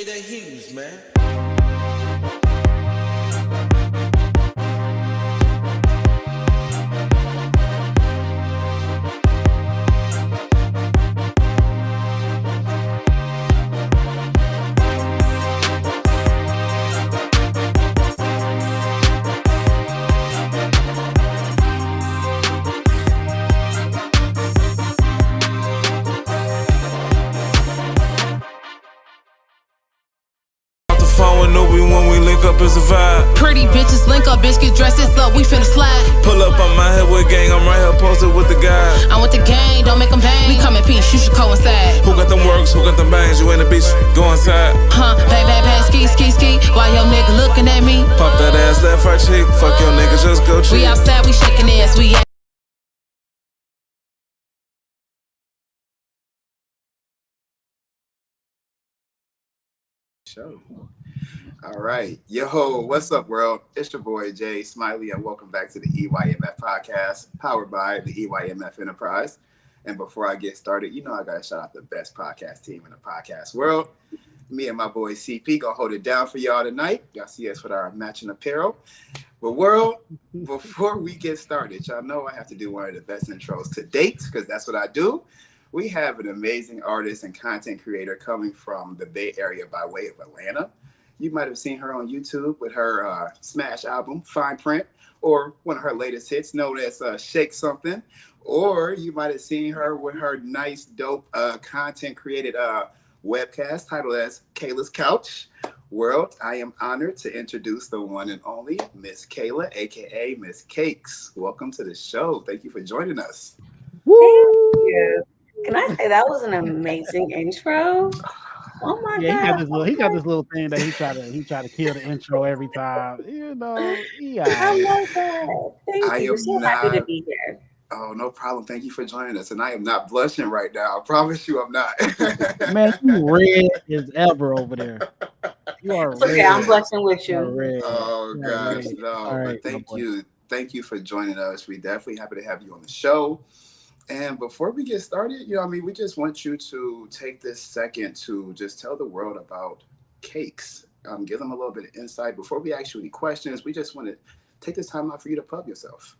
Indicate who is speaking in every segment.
Speaker 1: appreciate that hues, man.
Speaker 2: When we link up is a vibe.
Speaker 3: Pretty bitches link up, bitch get dressed, it's up, we finna slide.
Speaker 2: Pull up on my head with gang, I'm right here posted with the guys.
Speaker 3: I'm with the gang, don't make them bang. We come in peace, you should coincide.
Speaker 2: Who got them works, who got them bangs? You in the beach, go inside.
Speaker 3: Bang, bang, bang, ski, ski, ski. Why your nigga looking at me?
Speaker 2: Pop that ass, left right cheek. Fuck your nigga, just go cheat.
Speaker 3: We outside, we shaking ass, we at
Speaker 4: show. All right. Yo, what's up, world? It's your boy, Jay Smiley, and welcome back to the EYMF podcast, powered by the EYMF Enterprise. And before I get started, you know I got to shout out the best podcast team in the podcast world. Me and my boy CP gonna hold it down for y'all tonight. Y'all see us with our matching apparel. But world, before we get started, y'all know I have to do one of the best intros to date, because that's what I do. We have an amazing artist and content creator coming from the Bay Area by way of Atlanta. You might have seen her on YouTube with her smash album, Fine Print, or one of her latest hits known as Shake Something. Or you might have seen her with her nice, dope content created webcast titled as Kayla's Couch. World, I am honored to introduce the one and only Miss Kayla, aka Miss Cakes. Welcome to the show. Thank you for joining us.
Speaker 5: Thank you. Can I say that was an amazing intro? Oh my god!
Speaker 6: He got this little thing that he try to kill the intro every time. You know,
Speaker 5: I love that. Thank you. So happy to be here.
Speaker 4: Oh, no problem. Thank you for joining us. And I am not blushing right now. I promise you I'm not.
Speaker 6: Man, you red as ever over there. You are red.
Speaker 5: Okay, I'm blushing with you.
Speaker 4: Oh gosh, no. But thank you. Thank you for joining us. We definitely happy to have you on the show. And before we get started, we just want you to take this second to just tell the world about Cakes. Give them a little bit of insight. Before we ask you any questions, we just want to take this time out for you to plug yourself.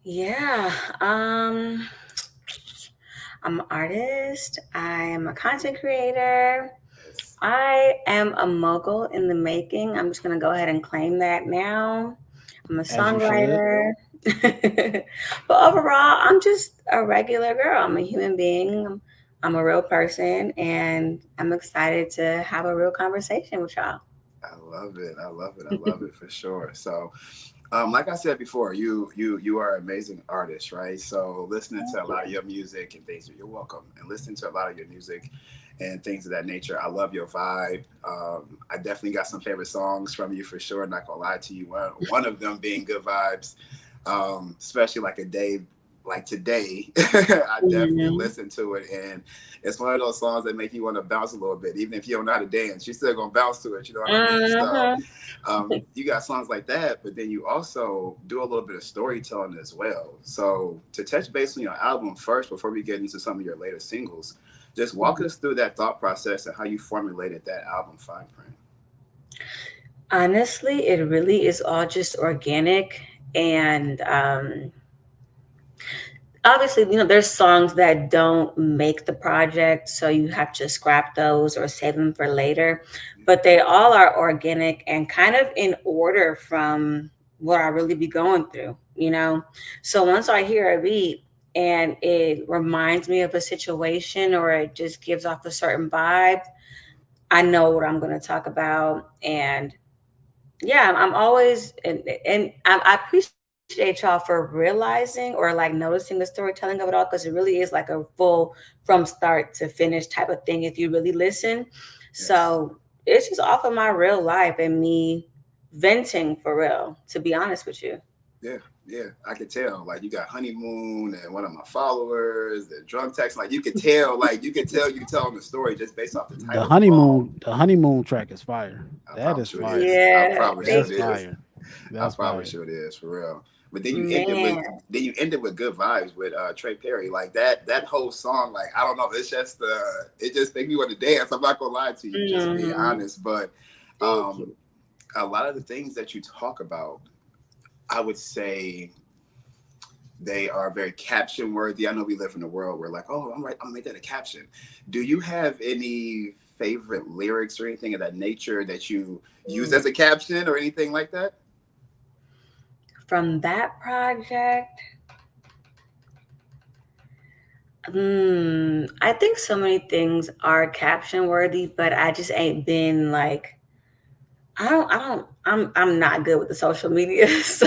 Speaker 5: Yeah. I'm an artist. I am a content creator. I am a mogul in the making. I'm just going to go ahead and claim that now. I'm a songwriter. But overall, I'm just a regular girl. I'm a human being. I'm a real person, and I'm excited to have a real conversation with y'all.
Speaker 4: I love it. I love it for sure. So, like I said before, you are an amazing artist, right? So listening to a lot of your music and things, you're welcome. And listening to a lot of your music and things of that nature, I love your vibe. I definitely got some favorite songs from you for sure. Not gonna lie to you. One of them being Good Vibes. Especially like a day like today. I definitely listen to it, and it's one of those songs that make you want to bounce a little bit. Even if you don't know how to dance, you're still gonna bounce to it, you know what I mean? So you got songs like that, but then you also do a little bit of storytelling as well. So to touch base on your album first, before we get into some of your later singles, just walk us through that thought process and how you formulated that album, Fine Print.
Speaker 5: Honestly, it really is all just organic. And obviously, there's songs that don't make the project, so you have to scrap those or save them for later. But they all are organic and kind of in order from what I really be going through, So once I hear a beat and it reminds me of a situation or it just gives off a certain vibe, I know what I'm going to talk about. And yeah, I'm always, and I appreciate y'all for realizing or like noticing the storytelling of it all, because it really is like a full from start to finish type of thing if you really listen. Yes. So it's just off of my real life and me venting for real, to be honest with you.
Speaker 4: Yeah, I could tell. Like, you got Honeymoon and one of my followers, the drunk text. Like, you could tell you telling the story just based off the title.
Speaker 6: The honeymoon track is fire. That is fire.
Speaker 5: Yeah,
Speaker 4: I promise you it is.
Speaker 6: Fire.
Speaker 4: I promise you it is, for real. But then
Speaker 5: Man.
Speaker 4: you ended with Good Vibes with Trey Perry. Like that whole song, like I don't know, it's just it just makes me want to dance. I'm not gonna lie to you, just being honest. But a lot of the things that you talk about, I would say they are very caption worthy. I know we live in a world where like, oh, I'm gonna make that a caption. Do you have any favorite lyrics or anything of that nature that you use as a caption or anything like that?
Speaker 5: From that project, I think so many things are caption worthy, but I just ain't been like, I'm not good with the social media. So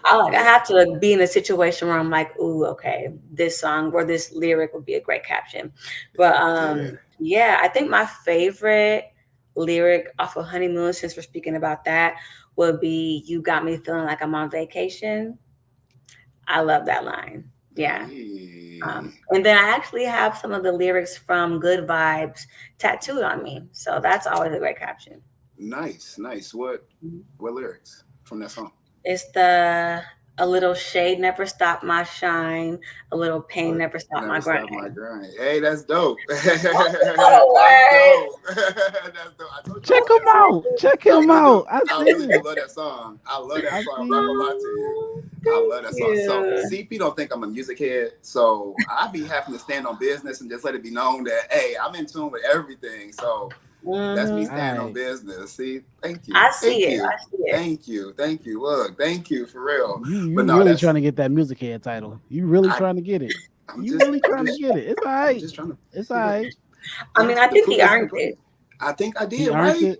Speaker 5: I have to be in a situation where I'm like, ooh, okay, this song or this lyric would be a great caption. But yeah, I think my favorite lyric off of Honeymoon, since we're speaking about that, would be "You Got Me Feeling Like I'm on Vacation." I love that line. Yeah. And then I actually have some of the lyrics from Good Vibes tattooed on me. So that's always a great caption.
Speaker 4: Nice. What lyrics from that song?
Speaker 5: It's a little shade never stopped my shine, a little pain never stopped my grind.
Speaker 4: Hey, that's dope. That's dope. That's dope. I told you
Speaker 6: Check him out. Check him out.
Speaker 4: I really do love that song. I love that song. I'm not gonna lie to you. I love that song. So CP don't think I'm a music head, so I be having to stand on business and just let it be known that hey, I'm in tune with everything. So that's me standing on business. See, thank you.
Speaker 5: I see it.
Speaker 4: Thank you. Look, thank you for real.
Speaker 6: You really trying to get that music head title. You really trying to get it. Really trying to get it. It's all right. It's all right.
Speaker 5: I mean, I think he earned it.
Speaker 4: I think I did, right?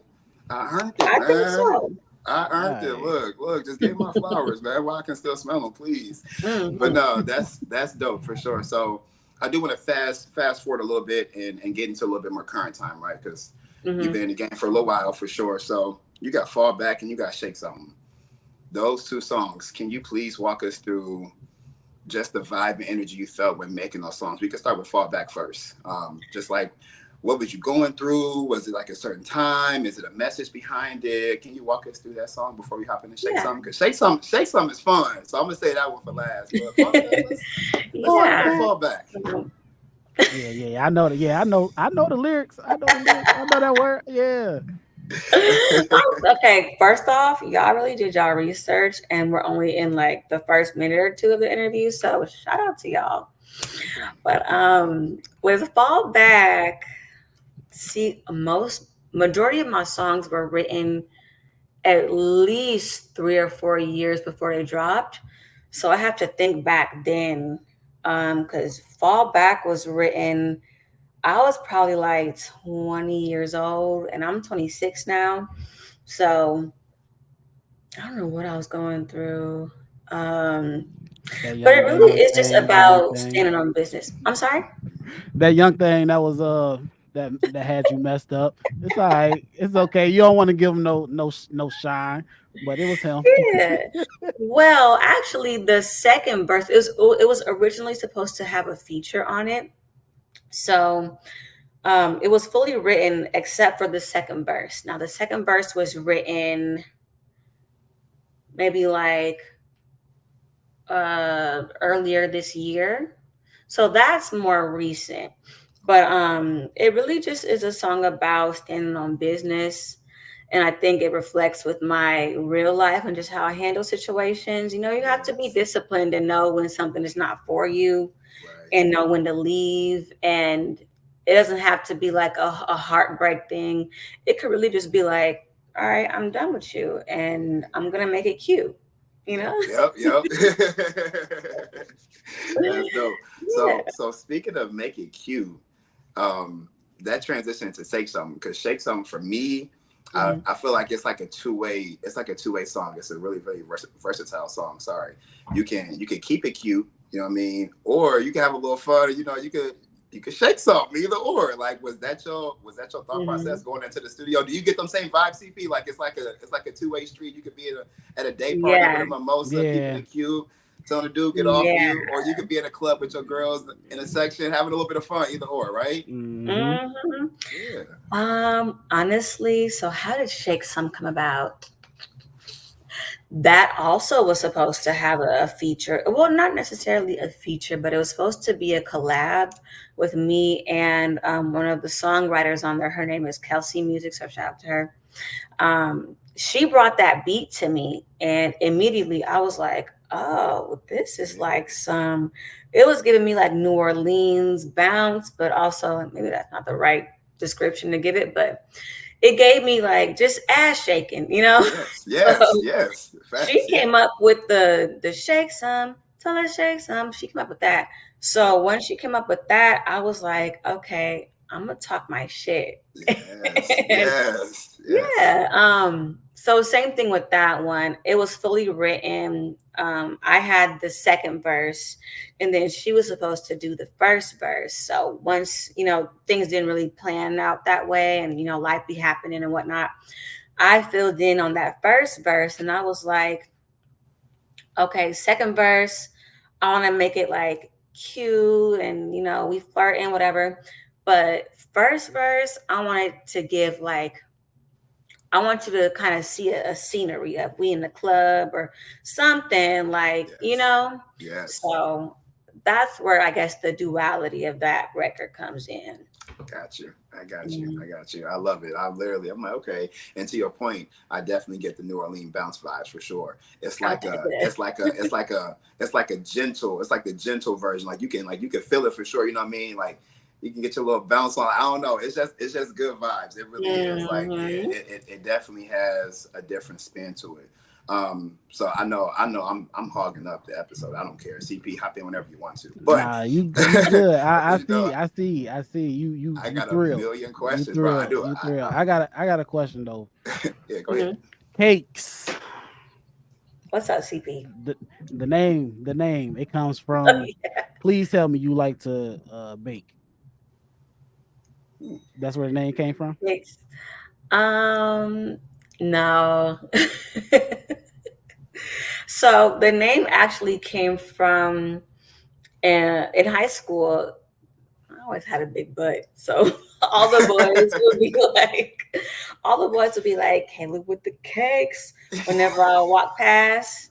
Speaker 4: I earned it, man.
Speaker 5: I think so.
Speaker 4: I earned it. Look, just give my flowers, man. While I can still smell them, please. But no, that's dope for sure. So I do want to fast forward a little bit and get into a little bit more current time, right? Because you've been in the game for a little while for sure. So you got Fall Back and you got Shake Something. Those two songs, can you please walk us through just the vibe and energy you felt when making those songs? We can start with Fall Back first. Just like, what was you going through? Was it like a certain time? Is it a message behind it? Can you walk us through that song before we hop into Shake Something? Because Shake Something is fun. So I'm gonna say that one for last. But Fall Back.
Speaker 6: Yeah. I know the lyrics. I know that word. Yeah.
Speaker 5: Okay, first off, y'all really did y'all research, and we're only in like the first minute or two of the interview, so shout out to y'all. But with Fall Back, see, majority of my songs were written at least 3 or 4 years before they dropped, so I have to think back then, because Fall Back was written, I was probably like 20 years old and I'm 26 now. So I don't know what I was going through. But it really is just about standing on business. I'm sorry?
Speaker 6: That young thing that was that had you messed up. It's all right. It's okay. You don't want to give him no shine, but it was him.
Speaker 5: Yeah. Well, actually the second verse, it was originally supposed to have a feature on it. So it was fully written except for the second verse. Now, the second verse was written maybe like earlier this year. So that's more recent. But it really just is a song about standing on business. And I think it reflects with my real life and just how I handle situations. You know, you have to be disciplined and know when something is not for you and know when to leave. And it doesn't have to be like a heartbreak thing. It could really just be like, all right, I'm done with you and I'm going to make it cute, you know?
Speaker 4: Yep. That's dope. So speaking of make it cute, that transition to Shake Something, because Shake Something for me, I feel like it's like a two-way song. It's a really, really versatile song. Sorry. You can keep it cute, you know what I mean? Or you can have a little fun, you know, you could shake something, either or. Like, was that your thought process going into the studio? Do you get them same vibes, CP? Like it's like a two-way street. You could be at a day party with a mimosa, keeping it cute, telling the dude get off you, or you could be in a club with your girls in a section having a little bit of fun, either or, right?
Speaker 5: Honestly, so how did Shake Some come about? that also was supposed to have a feature. Well, not necessarily a feature, but it was supposed to be a collab with me and one of the songwriters on there. Her name is Kelsey Music, so shout out to her. She brought that beat to me, and immediately I was like, oh, this is like some, it was giving me like New Orleans bounce, but also maybe that's not the right description to give it, but it gave me like just ass shaking, you know?
Speaker 4: Yes. Facts,
Speaker 5: She came up with the shake some, tell her shake some. She came up with that. So when she came up with that, I was like, okay, I'm gonna talk my shit.
Speaker 4: Yes.
Speaker 5: Yeah. So same thing with that one. It was fully written. I had the second verse, and then she was supposed to do the first verse. So once, things didn't really plan out that way, and life be happening and whatnot, I filled in on that first verse, and I was like, okay, second verse, I want to make it like cute and we flirt and whatever. But first verse, I wanted to give like, I want you to kind of see a scenery of we in the club or something like,
Speaker 4: Yes.
Speaker 5: So that's where I guess the duality of that record comes in.
Speaker 4: Got you. I got you. I love it. I'm like, okay. And to your point, I definitely get the New Orleans bounce vibes for sure. It's like the gentle version. Like you can feel it for sure. You know what I mean? Like you can get your little bounce on. I don't know. It's just good vibes. It really is. Like it definitely has a different spin to it. So I know I'm hogging up the episode. I don't care. CP, hop in whenever you want to. But
Speaker 6: nah, you good. I see. You
Speaker 4: I got
Speaker 6: thrilled.
Speaker 4: a million questions, bro. I do.
Speaker 6: I got a question though.
Speaker 4: Yeah, go ahead.
Speaker 6: Cakes.
Speaker 5: What's up, CP?
Speaker 6: The name. It comes from. Please tell me you like to bake. That's where the name came from.
Speaker 5: Cakes. No. So the name actually came from in high school. I always had a big butt, so all the boys would be like, "Hey, look with the cakes." Whenever I walk past,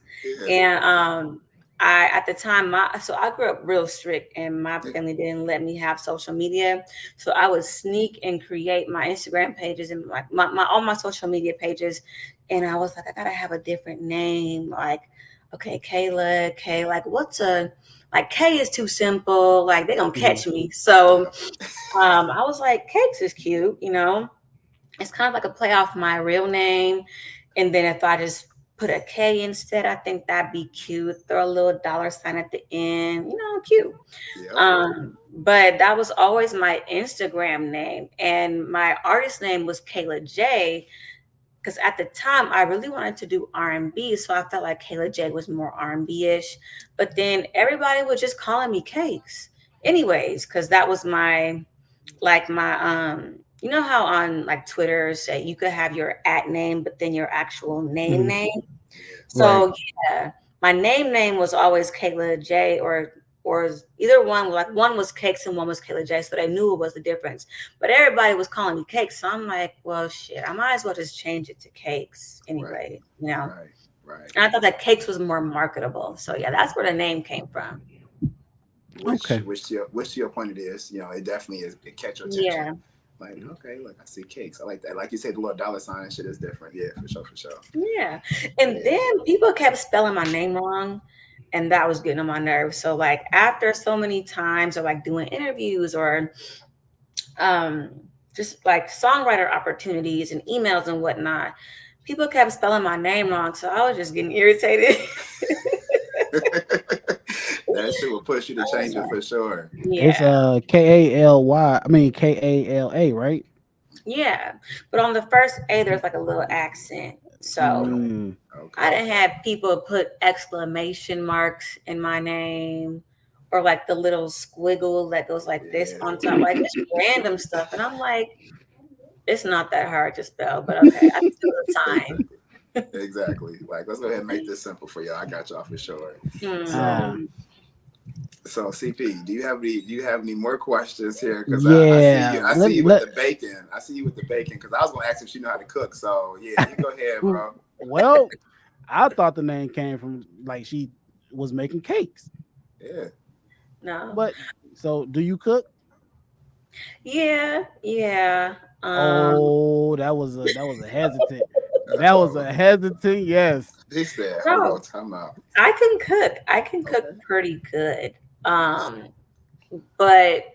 Speaker 5: and I at the time I grew up real strict, and my family didn't let me have social media, so I would sneak and create my Instagram pages and like my all my social media pages, and I was like, I gotta have a different name, like okay, Kayla, K, like like K is too simple, like they gonna catch me. So I was like, Cakes is cute, it's kind of like a play off my real name. And then if I just put a K instead, I think that'd be cute. Throw a little $sign at the end, cute. But that was always my Instagram name. And my artist name was Kayla J, because at the time I really wanted to do R&B, so I felt like Kayla J was more R&B-ish. But then everybody was just calling me Cakes, anyways, because that was my you know how on like Twitter say you could have your @ name, but then your actual name. So right. Yeah, my name was always Kayla J, or either one. Like one was Cakes and one was Kayla J, so they knew it was the difference. But everybody was calling me Cakes, so I'm like, well, shit, I might as well just change it to Cakes anyway,
Speaker 4: Right.
Speaker 5: And I thought that Cakes was more marketable, so yeah, that's where the name came from.
Speaker 4: Which to your point it is, it definitely is. It catch your attention.
Speaker 5: Yeah.
Speaker 4: Like, okay, look, I see Cakes. I like that. Like you said, the little $sign and shit is different. Yeah, for sure.
Speaker 5: Yeah, and then people kept spelling my name wrong. And that was getting on my nerves. So like after so many times of like doing interviews or just like songwriter opportunities and emails and whatnot, people kept spelling my name wrong. So I was just getting irritated.
Speaker 4: That shit will push you to change it for sure.
Speaker 5: Yeah.
Speaker 6: It's Kala, right?
Speaker 5: Yeah. But on the first A, there's like a little accent. So I didn't have people put exclamation marks in my name or like the little squiggle that goes like this on top, like just random stuff. And I'm like, it's not that hard to spell, but okay, I can do the time.
Speaker 4: Exactly. Like, let's go ahead and make this simple for y'all. I got y'all for sure. So CP, do you have any more questions here? Because I see you with the bacon. Because I was gonna ask if she know how to cook. So yeah, you go ahead, bro.
Speaker 6: Well, I thought the name came from like she was making cakes.
Speaker 4: Yeah.
Speaker 5: No.
Speaker 6: But so do you cook?
Speaker 5: Yeah, yeah.
Speaker 6: Oh, that was a hesitant. That was a hesitant yes.
Speaker 4: He said, hold on,
Speaker 5: No,
Speaker 4: time out.
Speaker 5: I can cook. I can cook
Speaker 4: Okay.
Speaker 5: pretty good.
Speaker 4: Nice.
Speaker 5: But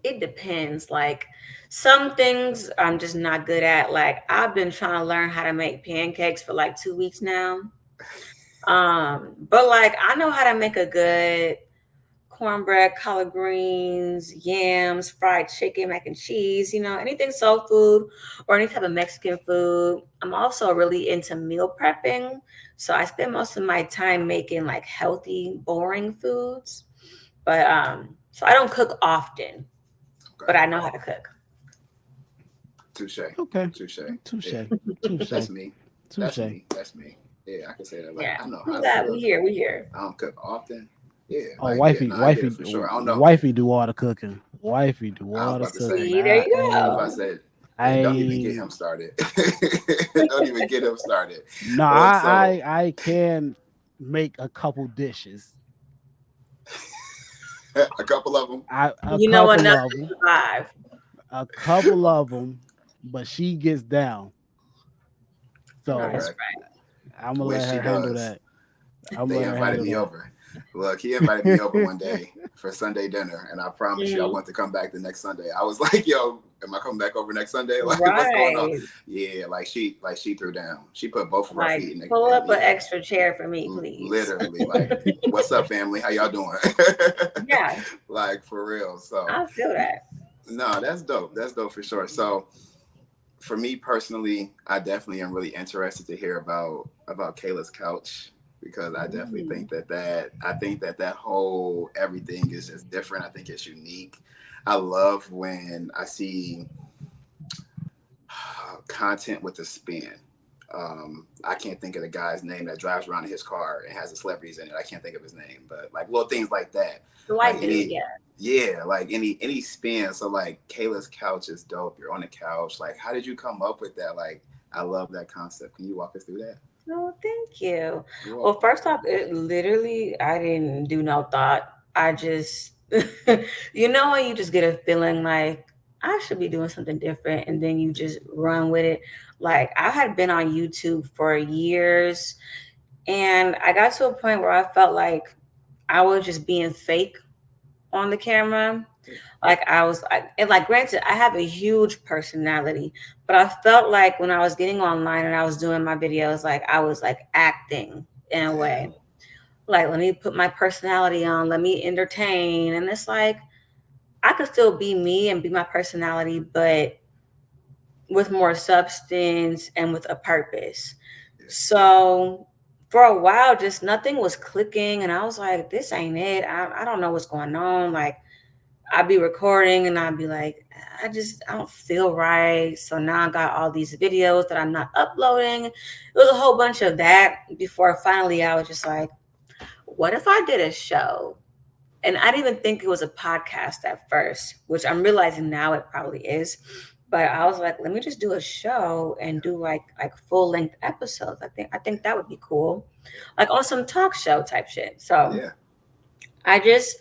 Speaker 5: it depends. Like some things I'm just not good at. Like I've been trying to learn how to make pancakes for like 2 weeks now. But like I know how to make a good cornbread, collard greens, yams, fried chicken, mac and cheese, anything soul food or any type of Mexican food. I'm also really into meal prepping. So I spend most of my time making like healthy, boring foods. But so I don't cook often, but
Speaker 4: Okay.
Speaker 5: I know how to cook.
Speaker 4: Touche.
Speaker 6: Okay.
Speaker 4: Touche.
Speaker 6: Touche.
Speaker 4: Yeah.
Speaker 6: Touche.
Speaker 4: That's me. That's
Speaker 6: Touche.
Speaker 4: me. That's me. Yeah, I can say that. Like,
Speaker 5: Yeah.
Speaker 4: I know
Speaker 5: I'm
Speaker 4: how to
Speaker 5: glad
Speaker 4: cook.
Speaker 5: we here.
Speaker 4: I don't cook often. Yeah.
Speaker 6: Oh,
Speaker 4: Like,
Speaker 6: wifey,
Speaker 4: yeah, no, I get
Speaker 6: wifey,
Speaker 4: it for sure. I don't know.
Speaker 6: wifey do all the cooking. Wifey do
Speaker 4: I was
Speaker 6: all the
Speaker 4: about to say.
Speaker 6: cooking.
Speaker 5: See, there you
Speaker 4: I was about
Speaker 5: go.
Speaker 4: to say,
Speaker 6: I
Speaker 4: don't even get him started. Don't even get him started.
Speaker 6: no,
Speaker 4: Look, so
Speaker 6: I can make a couple dishes.
Speaker 4: a couple of them.
Speaker 6: A
Speaker 5: You know
Speaker 6: couple
Speaker 5: enough
Speaker 6: of
Speaker 5: to
Speaker 6: them.
Speaker 5: survive.
Speaker 6: A couple of them, but she gets down. So
Speaker 4: Okay.
Speaker 5: That's right.
Speaker 6: I'm gonna
Speaker 4: Which
Speaker 6: let
Speaker 4: she
Speaker 6: her handle
Speaker 4: does.
Speaker 6: that. I'm
Speaker 4: They
Speaker 6: gonna let her
Speaker 4: invited
Speaker 6: handle
Speaker 4: me
Speaker 6: that.
Speaker 4: over. Look, he invited me over one day for Sunday dinner, and I promise you, I
Speaker 5: Mhm.
Speaker 4: want to come back the next Sunday. I was like, "Yo, am I coming back over next Sunday? Like, what's going on?"
Speaker 5: Right.
Speaker 4: Yeah, like she threw down. She put both of our
Speaker 5: Like,
Speaker 4: feet in the
Speaker 5: pull up an
Speaker 4: yeah,
Speaker 5: extra chair for me, please.
Speaker 4: literally. Like, what's up, family? How y'all doing?
Speaker 5: Yeah,
Speaker 4: Like for real. So
Speaker 5: I feel that.
Speaker 4: no, that's dope. That's dope for sure. So for me personally, I definitely am really interested to hear about Kayla's couch because I definitely think that whole everything is just different. I think it's unique. I love when I see content with a spin. I can't think of the guy's name that drives around in his car and has the celebrities in it. I can't think of his name, but like little things like that.
Speaker 5: The white
Speaker 4: Like
Speaker 5: dude, yeah.
Speaker 4: like any spin. So like Kayla's couch is dope. You're on the couch. Like, how did you come up with that? Like, I love that concept. Can you walk us through that?
Speaker 5: Oh, thank you.
Speaker 4: You're
Speaker 5: Well,
Speaker 4: welcome.
Speaker 5: first off, it literally, I didn't do no thought. I just, when you just get a feeling like I should be doing something different, and then you just run with it. Like, I had been on YouTube for years, and I got to a point where I felt like I was just being fake on the camera. Like and like granted, I have a huge personality, but I felt like when I was getting online and I was doing my videos, like I was like acting in a way. Like, let me put my personality on, let me entertain. And it's like I could still be me and be my personality, but with more substance and with a purpose. So for a while, just nothing was clicking. And I was like, this ain't it. I don't know what's going on. Like, I'd be recording and I'd be like, I don't feel right. So now I got all these videos that I'm not uploading. It was a whole bunch of that before finally I was just like, what if I did a show? And I didn't even think it was a podcast at first, which I'm realizing now it probably is. But I was like, let me just do a show and do like full length episodes. I think that would be cool. Like on some talk show type shit. So
Speaker 4: Yeah.
Speaker 5: I just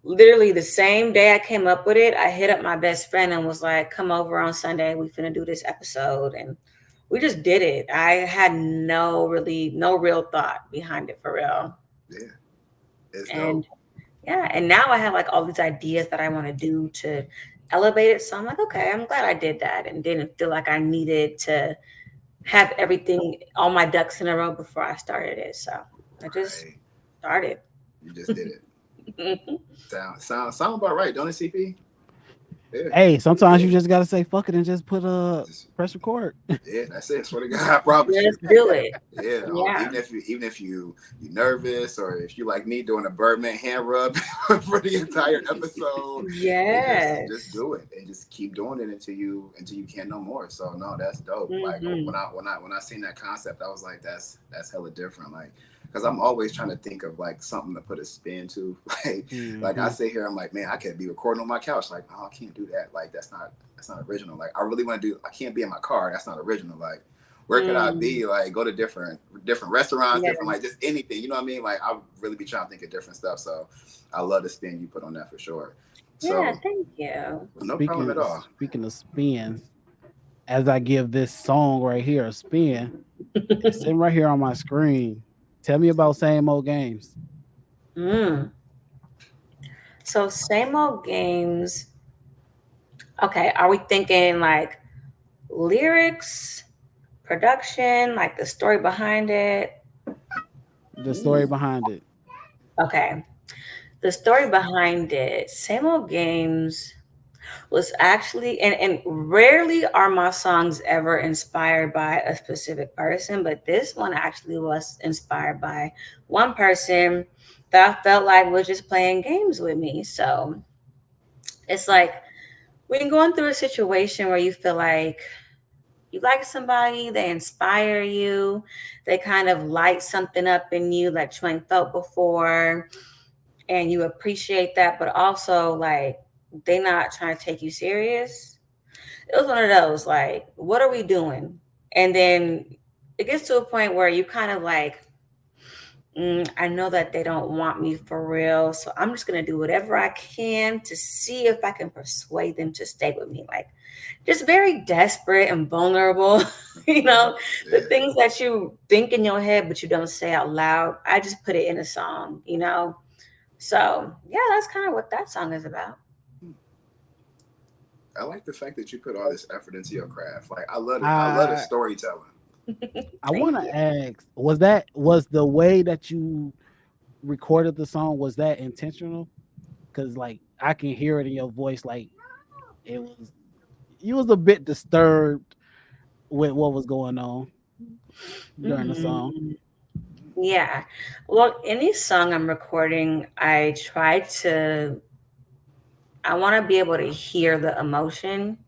Speaker 5: literally the same day I came up with it, I hit up my best friend and was like, come over on Sunday. We finna do this episode. And we just did it. I had no real thought behind it for real.
Speaker 4: Yeah. It's
Speaker 5: And
Speaker 4: dope.
Speaker 5: yeah, and now I have like all these ideas that I want to do to elevate it. So I'm like, okay, I'm glad I did that and didn't feel like I needed to have everything, all my ducks in a row before I started it. So I just
Speaker 4: Right.
Speaker 5: started.
Speaker 4: You just did it. Sound about right, don't it, CP? Yeah.
Speaker 6: Hey, sometimes
Speaker 4: Yeah.
Speaker 6: you just gotta say fuck it and just put
Speaker 4: Just-
Speaker 6: press record.
Speaker 4: Yeah, that's it. Swear to God, I promise you.
Speaker 5: Just do it.
Speaker 4: Yeah,
Speaker 5: Yeah.
Speaker 4: even if you nervous or if you like me doing a Birdman hand rub for the entire episode,
Speaker 5: Yes.
Speaker 4: just do it and just keep doing it until you can't no more. So no, that's dope. Like
Speaker 5: Mhm.
Speaker 4: when I seen that concept, I was like, that's hella different. Like, because I'm always trying to think of like something to put a spin to. Like I sit here, I'm like, man, I could be recording on my couch. Like, oh, I can't do that. Like that's not original. Like I really want to do. I can't be in my car. That's not original. Like where could I be? Like, go to different restaurants,
Speaker 5: Yeah.
Speaker 4: different, like, just anything. You know what I mean? Like, I would really be trying to think of different stuff. So I love the spin you put on that for sure. So
Speaker 5: Yeah, thank you.
Speaker 4: no problem at all.
Speaker 6: Speaking of spins, as I give this song right here a spin, it's sitting right here on my screen. Tell me about Same Old Games.
Speaker 5: So same old games. Okay, are we thinking like lyrics, production, like the story behind it?
Speaker 6: The story behind it.
Speaker 5: Okay. The story behind it, same old games was actually, and rarely are my songs ever inspired by a specific person, but this one actually was inspired by one person that I felt like was just playing games with me. So it's like when you're going through a situation where you feel like you like somebody, they inspire you, they kind of light something up in you that you ain't felt before, and you appreciate that, but also like they not trying to take you serious. It was one of those like, what are we doing? And then it gets to a point where you kind of like, I know that they don't want me for real, so I'm just gonna do whatever I can to see if I can persuade them to stay with me. Like, just very desperate and vulnerable. The things that you think in your head but you don't say out loud. I just put it in a song. So yeah, that's kind of what that song is about.
Speaker 4: I like the fact that you put all this effort into your craft. Like, I love it. I love the storytelling.
Speaker 6: I want to ask, was the way that you recorded the song, was that intentional? Because like I can hear it in your voice, like you was a bit disturbed with what was going on during the song.
Speaker 5: Yeah. Well, any song I'm recording, I want to be able to hear the emotion.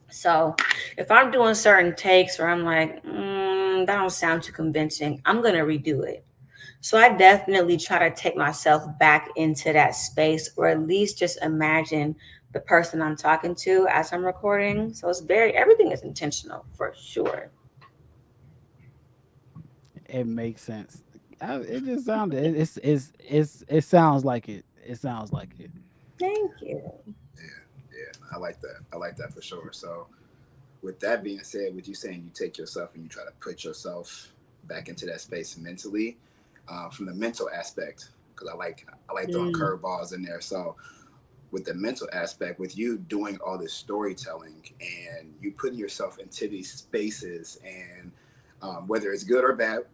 Speaker 5: So if I'm doing certain takes where I'm like, that don't sound too convincing, I'm going to redo it. So I definitely try to take myself back into that space, or at least just imagine the person I'm talking to as I'm recording. So everything is intentional for sure.
Speaker 6: It makes sense. It just sounded. It sounds like it. It sounds like it.
Speaker 5: Thank you.
Speaker 4: Yeah, I like that. I like that for sure. So with that being said, with you saying you take yourself and you try to put yourself back into that space mentally, from the mental aspect, because I like throwing curveballs in there. So with the mental aspect, with you doing all this storytelling and you putting yourself into these spaces, and whether it's good or bad,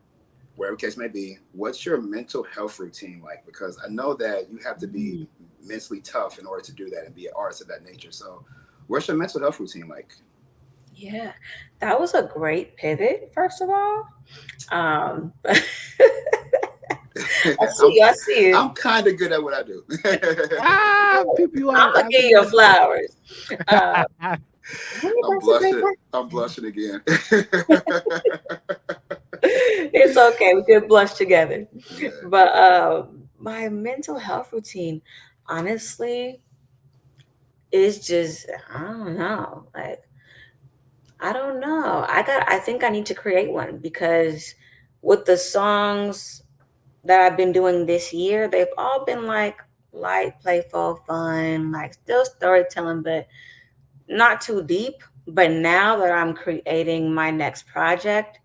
Speaker 4: wherever the case may be, what's your mental health routine like? Because I know that you have to be mentally tough in order to do that and be an artist of that nature. So what's your mental health routine like?
Speaker 5: Yeah, that was a great pivot, first of all. I see you.
Speaker 4: I'm kind of good at what I do.
Speaker 6: People
Speaker 5: I'm gonna give you flowers.
Speaker 4: I'm blushing again.
Speaker 5: It's okay. We could blush together.
Speaker 4: Yeah.
Speaker 5: But my mental health routine, honestly, is just, I don't know. Like, I don't know. I think I need to create one, because with the songs that I've been doing this year, they've all been like light, playful, fun, like still storytelling, but not too deep. But now that I'm creating my next project,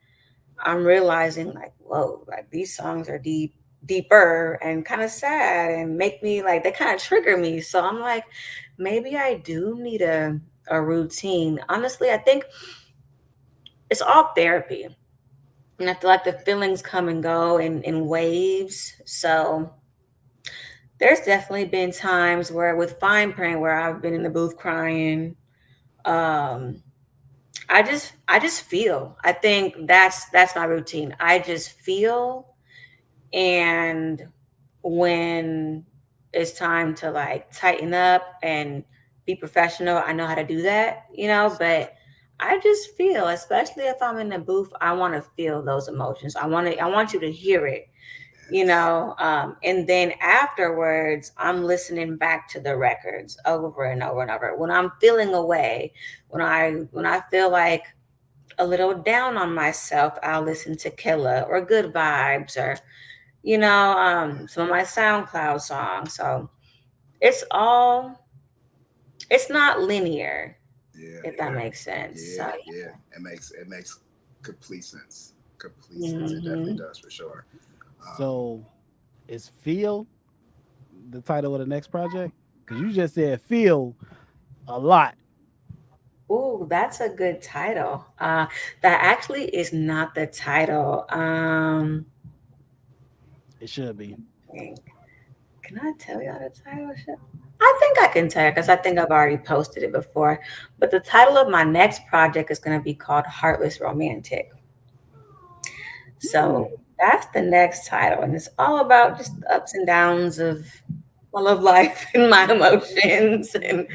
Speaker 5: I'm realizing like, whoa, like these songs are deeper and kind of sad and make me like, they kind of trigger me. So I'm like, maybe I do need a routine. Honestly, I think it's all therapy. And I feel like the feelings come and go in waves. So there's definitely been times where with fine print where I've been in the booth crying. Um, I just feel. I think that's my routine. I just feel, and when it's time to like tighten up and be professional, I know how to do that. But I just feel, especially if I'm in the booth, I want to feel those emotions. I want you to hear it. And then afterwards I'm listening back to the records over and over and over when I'm feeling away, when I feel like, a little down on myself, I'll listen to Kayla or Good Vibes or, some of my SoundCloud songs. So it's all, it's not linear,
Speaker 4: Yeah,
Speaker 5: if that makes sense.
Speaker 4: yeah,
Speaker 5: So,
Speaker 4: yeah. It makes complete sense. Complete sense. It definitely
Speaker 5: mhm.
Speaker 4: does for sure.
Speaker 6: So is Feel the title of the next project? Because you just said feel a lot.
Speaker 5: Ooh, that's a good title. That actually is not the title.
Speaker 6: It should be.
Speaker 5: Can I tell y'all the title? I think I can tell you because I think I've already posted it before. But the title of my next project is going to be called Heartless Romantic. So that's the next title. And it's all about just the ups and downs of my love life and my emotions and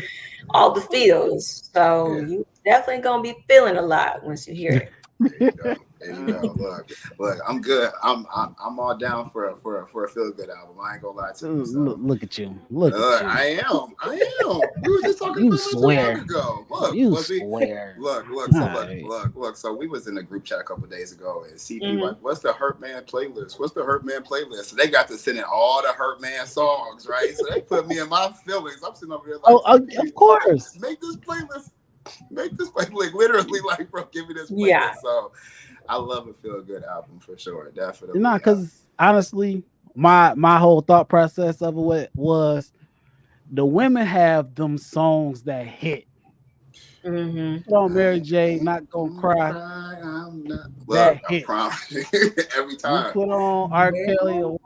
Speaker 5: all the feels. So
Speaker 4: Yeah.
Speaker 5: you definitely going to be feeling a lot once you hear it.
Speaker 4: There you go. There you go. Look. I'm good. I'm all down for a feel good album. I ain't gonna lie to you. So.
Speaker 6: Look at you. Look at you.
Speaker 4: I am. We were just talking
Speaker 6: You
Speaker 4: about it not too long
Speaker 6: swear.
Speaker 4: ago.
Speaker 6: You
Speaker 4: Look, we
Speaker 6: swear.
Speaker 4: look. So
Speaker 6: Alright.
Speaker 4: look. So we was in a group chat a couple of days ago, and CP
Speaker 5: Mhm.
Speaker 4: like, "What's the Hurt Man playlist? What's the Hurt Man playlist?" So they got to send in all the Hurt Man songs, right? So they put me in my feelings. I'm sitting over here like,
Speaker 6: Of course.
Speaker 4: make this playlist. Make this playlist. Literally, like, bro, give me this playlist.
Speaker 5: Yeah.
Speaker 4: So I love a feel good album for sure. Definitely.
Speaker 6: Not because honestly, my whole thought process of it was the women have them songs that hit.
Speaker 5: Mhm.
Speaker 6: Put on Mary J, Not Gonna Cry.
Speaker 4: I'm not. Look,
Speaker 6: That
Speaker 4: I
Speaker 6: hits.
Speaker 4: promise you, every
Speaker 6: You
Speaker 4: time.
Speaker 6: put on R. Kelly,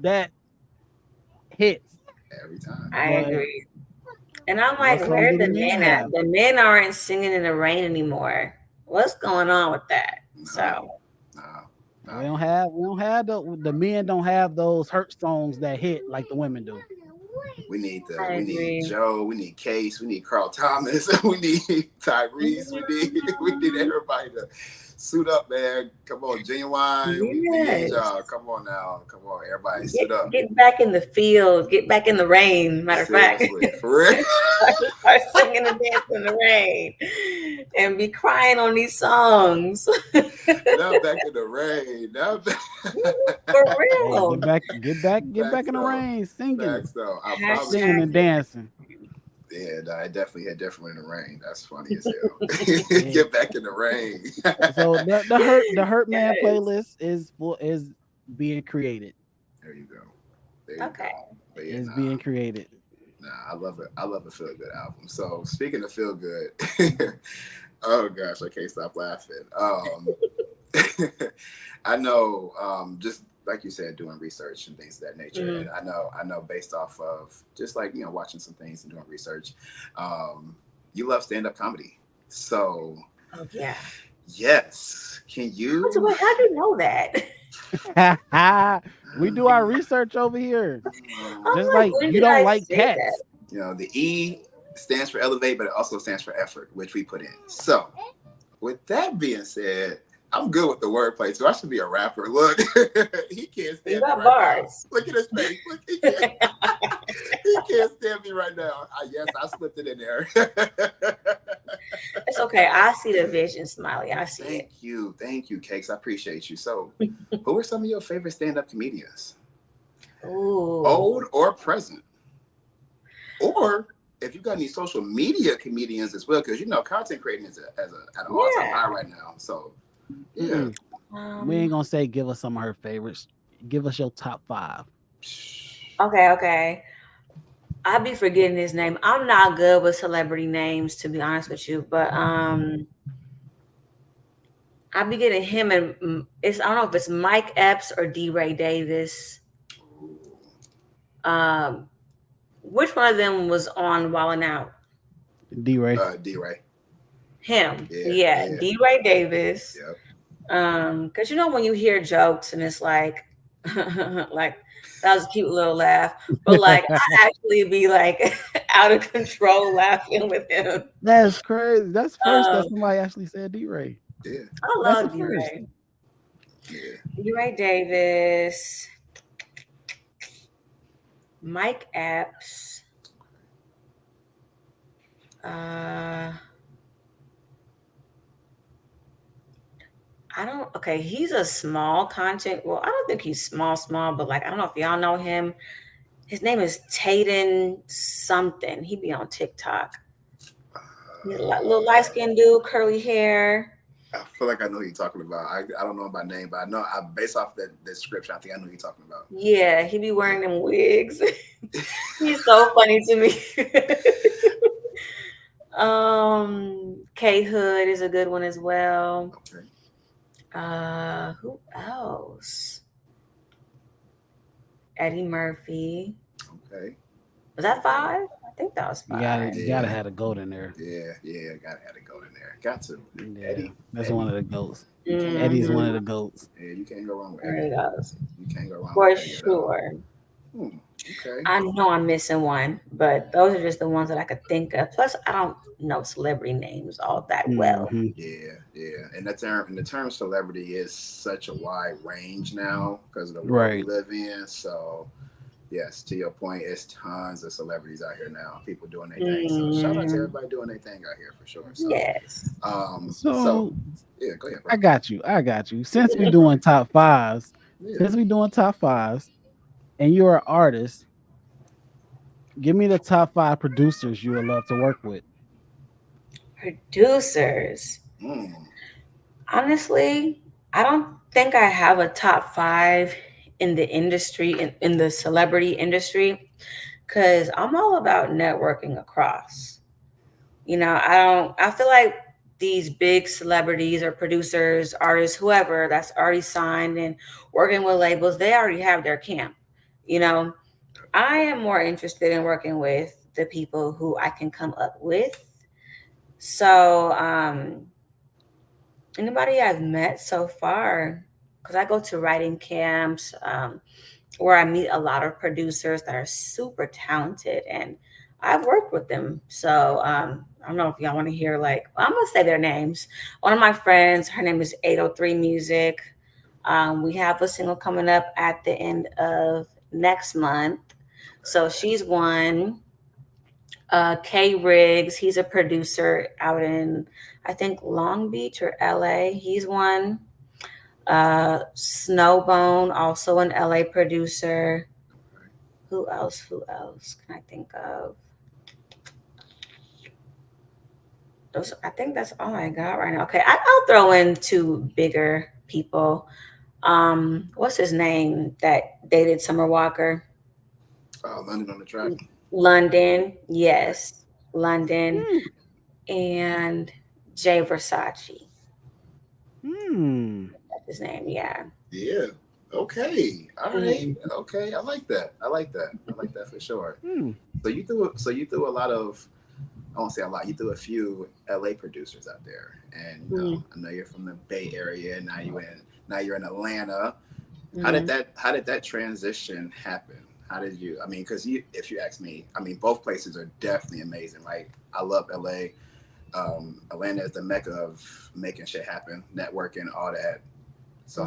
Speaker 6: that hits.
Speaker 4: Every time.
Speaker 5: I
Speaker 6: But
Speaker 5: agree. And I'm like,
Speaker 6: what song
Speaker 5: where are
Speaker 6: do
Speaker 5: the
Speaker 6: the men
Speaker 5: men at?
Speaker 6: have?
Speaker 5: The men aren't singing in the rain anymore. What's going on with that?
Speaker 4: No,
Speaker 5: So,
Speaker 4: no.
Speaker 6: We don't have the men don't have those hurt songs that hit like the women do.
Speaker 4: We need
Speaker 5: I
Speaker 4: we need
Speaker 5: agree.
Speaker 4: Joe, we need Case, we need Carl Thomas, we need Tyrese, we need everybody to suit up, man. Come on, Genuine. We need
Speaker 5: Yes.
Speaker 4: y'all. Come on now. Come on, everybody suit up.
Speaker 5: Get back in the field. Get back in the rain. Matter of fact,
Speaker 4: Seriously, for real.
Speaker 5: start singing and dancing in the rain, and be crying on these songs.
Speaker 4: Now back in the rain. Now back.
Speaker 5: For
Speaker 6: Hey,
Speaker 5: real.
Speaker 6: get back
Speaker 4: Facts
Speaker 6: in the
Speaker 4: though.
Speaker 6: rain, singing,
Speaker 4: Facts though. I promise
Speaker 6: singing
Speaker 4: you.
Speaker 6: and dancing.
Speaker 4: Yeah, no, I definitely had different in the rain. That's funny as hell.
Speaker 6: Yeah.
Speaker 4: Get back in the rain.
Speaker 6: So the hurt man
Speaker 5: Yes.
Speaker 6: playlist is being created.
Speaker 4: There you go. There you
Speaker 5: Okay.
Speaker 4: go. But yeah,
Speaker 6: Is being created.
Speaker 4: I love it. I love a feel good album. So speaking of feel good, oh gosh, I can't stop laughing. I know, just like you said, doing research and things of that nature.
Speaker 5: Mhm.
Speaker 4: And I know based off of just like, watching some things and doing research, you love stand-up comedy. So
Speaker 5: Oh yeah.
Speaker 4: yes, can you?
Speaker 5: How do you know that?
Speaker 6: We do our research over here.
Speaker 5: I'm
Speaker 6: Just
Speaker 5: like,
Speaker 6: like
Speaker 5: when
Speaker 6: you
Speaker 5: did
Speaker 6: don't
Speaker 5: I
Speaker 6: like
Speaker 5: say
Speaker 6: cats.
Speaker 4: The E stands for elevate, but it also stands for effort, which we put in. So with that being said, I'm good with the wordplay, so I should be a rapper. Look, he can't stand
Speaker 5: You
Speaker 4: me
Speaker 5: got
Speaker 4: right
Speaker 5: bars.
Speaker 4: now. Look at his face. Look, he can't stand me right now. Yes, I slipped it in there.
Speaker 5: It's okay. I see the vision, Smiley. I see it.
Speaker 4: Thank you, Cakes. I appreciate you. So, who are some of your favorite stand-up comedians,
Speaker 5: Ooh.
Speaker 4: old or present? Or if you got any social media comedians as well, because content creating is at an all-time high right now. So. Yeah.
Speaker 6: We ain't gonna say give us some of her favorites. Give us your top 5.
Speaker 5: Okay. I'll be forgetting his name. I'm not good with celebrity names, to be honest with you, but I'll be getting him and I don't know if it's Mike Epps or D. Ray Davis. Which one of them was on Wildin' Out?
Speaker 6: D Ray.
Speaker 4: D-Ray.
Speaker 5: Him.
Speaker 4: Yeah.
Speaker 5: D. Ray Davis.
Speaker 4: Yep.
Speaker 5: Because when you hear jokes and it's like like that was a cute little laugh, but like I actually be like out of control laughing with him.
Speaker 6: That's crazy. That's first that somebody actually said D Ray.
Speaker 4: Yeah.
Speaker 5: I
Speaker 6: That's
Speaker 5: love
Speaker 6: the
Speaker 5: D.
Speaker 6: first.
Speaker 5: Ray.
Speaker 4: Yeah.
Speaker 5: D. Ray Davis, Mike Epps, Okay, he's a small content. Well, I don't think he's small, but like, I don't know if y'all know him. His name is Tayden something. He be on TikTok. He's a little light skinned dude, curly hair.
Speaker 4: I feel like I know who you're talking about. I don't know by name, but I know based off that description, I think I know who you're talking about.
Speaker 5: Yeah, he be wearing them wigs. He's so funny to me. K Hood is a good one as well.
Speaker 4: Okay.
Speaker 5: Who else? Eddie Murphy.
Speaker 4: Okay.
Speaker 5: Was that 5? I think that was 5.
Speaker 6: You gotta have a goat in there.
Speaker 4: Yeah, gotta have a goat in there. Got to.
Speaker 6: Yeah,
Speaker 4: Eddie.
Speaker 6: that's
Speaker 4: Eddie.
Speaker 6: one of the goats.
Speaker 5: Mhm.
Speaker 6: Eddie's one of the goats.
Speaker 4: Yeah, you can't go wrong with
Speaker 5: There
Speaker 4: Eddie.
Speaker 5: it goes.
Speaker 4: You can't go wrong
Speaker 5: For
Speaker 4: with Eddie at all.
Speaker 5: sure.
Speaker 4: Okay.
Speaker 5: I know I'm missing one, but those are just the ones that I could think of. Plus, I don't know celebrity names all that well.
Speaker 6: Mhm.
Speaker 4: Yeah. And the term celebrity is such a wide range now because of the world we live in. So yes, to your point, it's tons of celebrities out here now. People doing their thing. So shout out to everybody doing their thing out here for sure. So,
Speaker 5: Yes.
Speaker 4: So yeah, go ahead, bro.
Speaker 6: I got you. Since we're doing top fives, and you're an artist, give me the top 5 producers you would love to work with.
Speaker 5: Producers. Honestly, I don't think I have a top 5 in the industry, in the celebrity industry, because I'm all about networking across. I feel like these big celebrities or producers, artists, whoever that's already signed and working with labels, they already have their camp. I am more interested in working with the people who I can come up with. So, anybody I've met so far, because I go to writing camps where I meet a lot of producers that are super talented, and I've worked with them. So I don't know if y'all want to hear, I'm going to say their names. One of my friends, her name is 803 Music. We have a single coming up at the end of next month. So she's one. K Riggs, he's a producer out in, I think, Long Beach or LA. He's one. Snowbone, also an LA producer. Who else can I think of? I think that's all I got right now. Okay, I'll throw in 2 bigger people. What's his name that dated Summer Walker?
Speaker 4: London on the Track.
Speaker 5: London, yes. London and Jay Versace. That's his name, yeah.
Speaker 4: Yeah. Okay. All right. Okay. I like that for sure. So you threw a lot of, I won't say a lot, you threw a few LA producers out there. And I know you're from the Bay Area, now you're in Atlanta. How did that transition happen? How did you, because if you ask me, both places are definitely amazing. Like, I love LA. Atlanta is the mecca of making shit happen, networking, all that. So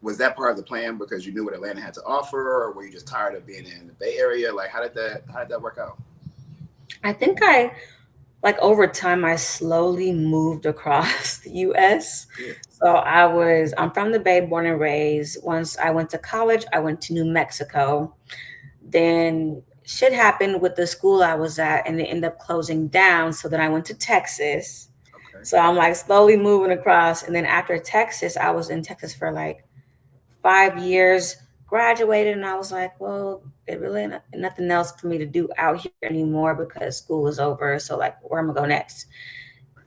Speaker 4: was that part of the plan because you knew what Atlanta had to offer, or were you just tired of being in the Bay Area? Like, how did that work out?
Speaker 5: I think over time, I slowly moved across the US. Yeah. So I'm from the Bay, born and raised. Once I went to college, I went to New Mexico. Then shit happened with the school I was at, and they ended up closing down. So then I went to Texas. Okay. So I'm slowly moving across. And then after Texas, I was in Texas for 5 years, graduated, and I was like, well, it really nothing else for me to do out here anymore because school is over. So where am I going to go next?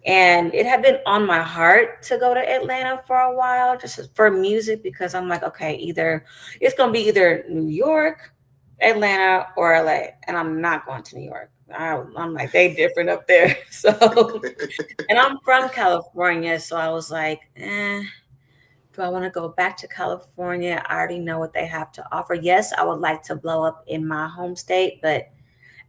Speaker 5: And it had been on my heart to go to Atlanta for a while, just for music, because I'm like, okay, it's going to be either New York, Atlanta, or LA. And I'm not going to New York. I'm like, they different up there. So, and I'm from California. So I was like, do I want to go back to California? I already know what they have to offer. Yes, I would like to blow up in my home state, but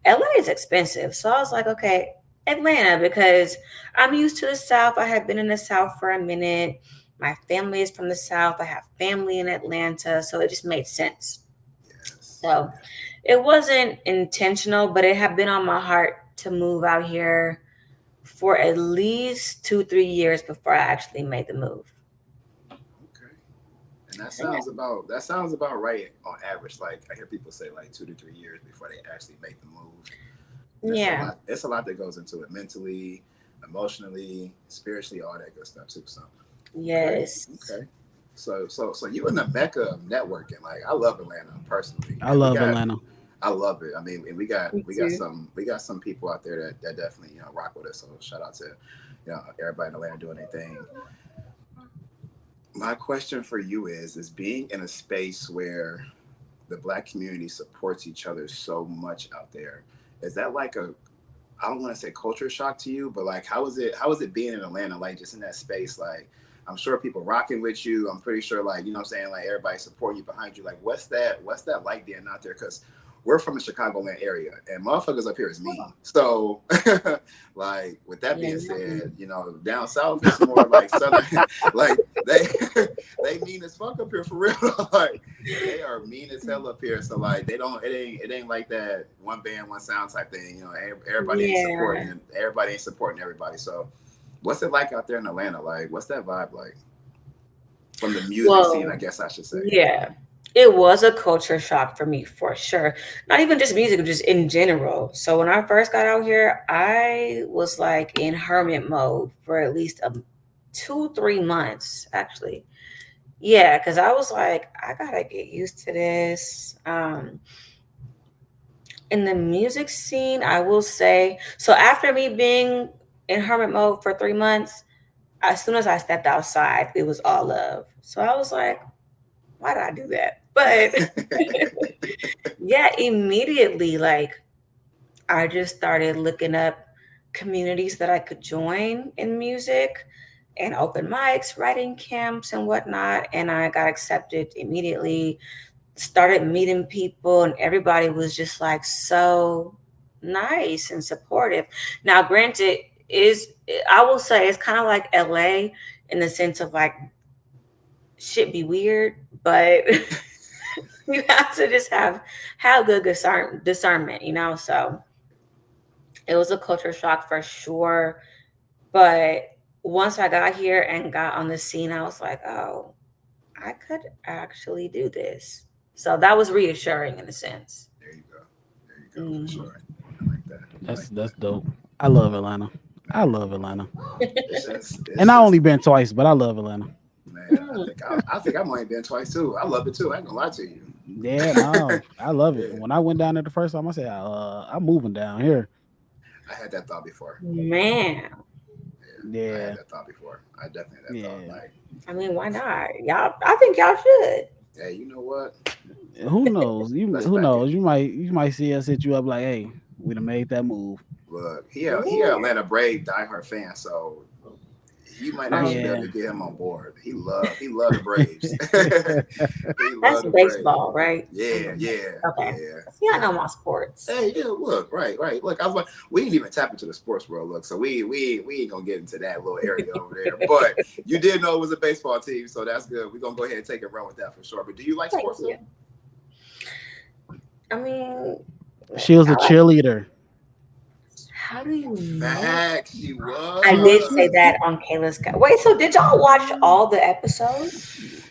Speaker 5: LA is expensive. So I was like, okay, Atlanta, because I'm used to the South. I have been in the South for a minute. My family is from the South. I have family in Atlanta. So it just made sense. Yes. So it wasn't intentional, but it had been on my heart to move out here for at least 2-3 years before I actually made the move.
Speaker 4: That sounds about right on average. Like I hear people say like 2 to 3 years before they actually make the move.
Speaker 5: Yeah.
Speaker 4: It's a lot that goes into it mentally, emotionally, spiritually, all that good stuff too. So
Speaker 5: Yes.
Speaker 4: okay. So you in the mecca of networking. Like I love Atlanta personally.
Speaker 6: I love Atlanta.
Speaker 4: I love it. I mean, and we got
Speaker 5: too.
Speaker 4: some people out there that definitely rock with us. So shout out to everybody in Atlanta doing their thing. My question for you is being in a space where the Black community supports each other so much out there. Is that like I don't want to say culture shock to you, but like how is it being in Atlanta, like just in that space? Like I'm sure people rocking with you. I'm pretty sure like, you know what I'm saying, like everybody supporting you behind you. Like what's that like being out there? Because we're from the Chicagoland area and motherfuckers up here is mean. So like with that being said, down south it's more like southern, like they mean as fuck up here for real. Like they are mean as hell up here. So like it ain't like that one band, one sound type thing. Everybody ain't supporting everybody. So what's it like out there in Atlanta? Like what's that vibe like? From the music scene, I guess I should say.
Speaker 5: Yeah. It was a culture shock for me, for sure. Not even just music, but just in general. So when I first got out here, I was like in hermit mode for at least 2-3 months, actually. Yeah, because I was like, I gotta get used to this. In the music scene, I will say, so after me being in hermit mode for 3 months, as soon as I stepped outside, it was all love. So I was like, why did I do that? But yeah, immediately, like I just started looking up communities that I could join in music and open mics, writing camps and whatnot. And I got accepted immediately, started meeting people, and everybody was just like so nice and supportive. Now, granted, I will say it's kind of like LA in the sense of like shit be weird, but you have to just have good discernment. So it was a culture shock for sure. But once I got here and got on the scene, I was like, oh, I could actually do this. So that was reassuring in a sense.
Speaker 4: There you go. For sure. I like that.
Speaker 6: That's dope. I love Atlanta.
Speaker 4: It's
Speaker 6: And I only been twice, but I love Atlanta.
Speaker 4: Man, I think I might have been twice too. I love it too. I ain't gonna lie to you.
Speaker 6: Yeah, no, I love it. When I went down there the first time, I said, I'm moving down here.
Speaker 4: I had that thought before.
Speaker 5: Man.
Speaker 4: Yeah. I had that thought before. I definitely had that thought. Like,
Speaker 5: I mean, why not? I think y'all should.
Speaker 4: Hey, you know what?
Speaker 6: Who knows? Who knows? You might see us hit you up like, hey, we done made that move.
Speaker 4: Look, he an Atlanta Brave diehard fan, so you might actually be able to get him on board. He loved the Braves.
Speaker 5: That's baseball, right?
Speaker 4: Yeah.
Speaker 5: Okay. See, I know my sports.
Speaker 4: Hey, yeah, look, right. Look, I was like, we didn't even tap into the sports world. Look, so we ain't gonna get into that little area over there. But you did know it was a baseball team, so that's good. We're gonna go ahead and take a run with that for sure. But do you like sports?
Speaker 5: I mean,
Speaker 6: she was a cheerleader.
Speaker 5: How do you know?
Speaker 4: Facts, she was.
Speaker 5: I did say that on Kayla's. Wait, so did y'all watch all the episodes?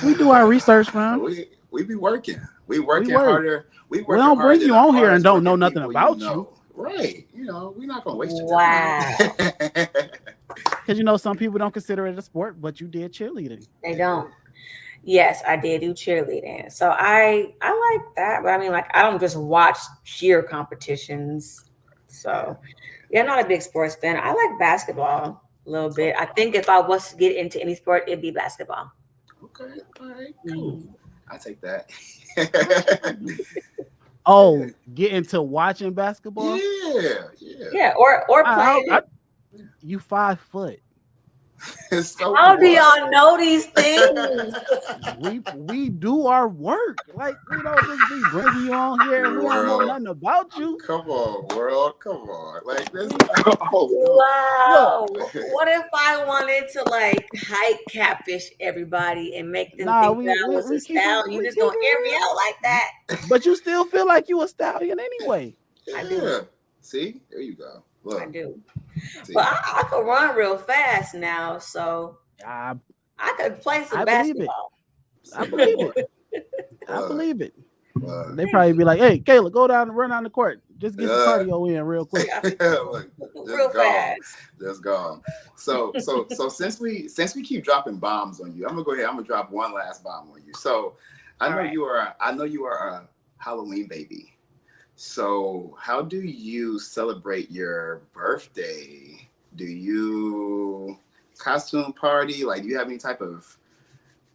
Speaker 6: We do our research, man.
Speaker 4: We be working. We working harder. We
Speaker 6: don't bring you on here and don't know nothing about you.
Speaker 4: Right. We're not gonna waste your
Speaker 5: time.
Speaker 6: Wow. Because some people don't consider it a sport, but you did cheerleading.
Speaker 5: They don't. Yes, I did do cheerleading. So I like that. But I mean, like, I don't just watch cheer competitions. So, yeah, I'm not a big sports fan. I like basketball a little bit. I think if I was to get into any sport, it'd be basketball.
Speaker 4: Okay, all right, cool. I take that.
Speaker 6: Get into watching basketball?
Speaker 4: Yeah.
Speaker 5: Or playing.
Speaker 6: You 5 foot.
Speaker 5: How do y'all know these things?
Speaker 6: we do our work. Like, we don't just be bringing you on here and we don't know nothing about you.
Speaker 4: Come on, world. Come on. Like this.
Speaker 5: Wow. What if I wanted to like hype catfish everybody and make them think that I was a stallion? You just gonna air me out like that.
Speaker 6: But you still feel like you a stallion anyway.
Speaker 4: Yeah.
Speaker 5: I do.
Speaker 4: See? There you go. Look.
Speaker 5: I do. But I could run real fast now, so I could play some basketball.
Speaker 6: I believe it. I believe it.
Speaker 4: Uh,
Speaker 6: They probably be like, "Hey, Kayla, go down and run down the court. Just get some
Speaker 4: Uh,
Speaker 6: cardio in real quick."
Speaker 4: Look,
Speaker 5: Real fast.
Speaker 4: Just gone. So since we keep dropping bombs on you, I'm gonna go ahead. I'm gonna drop one last bomb on you. So I know you are a Halloween baby. So how do you celebrate your birthday? Do you costume party? Like, do you have any type of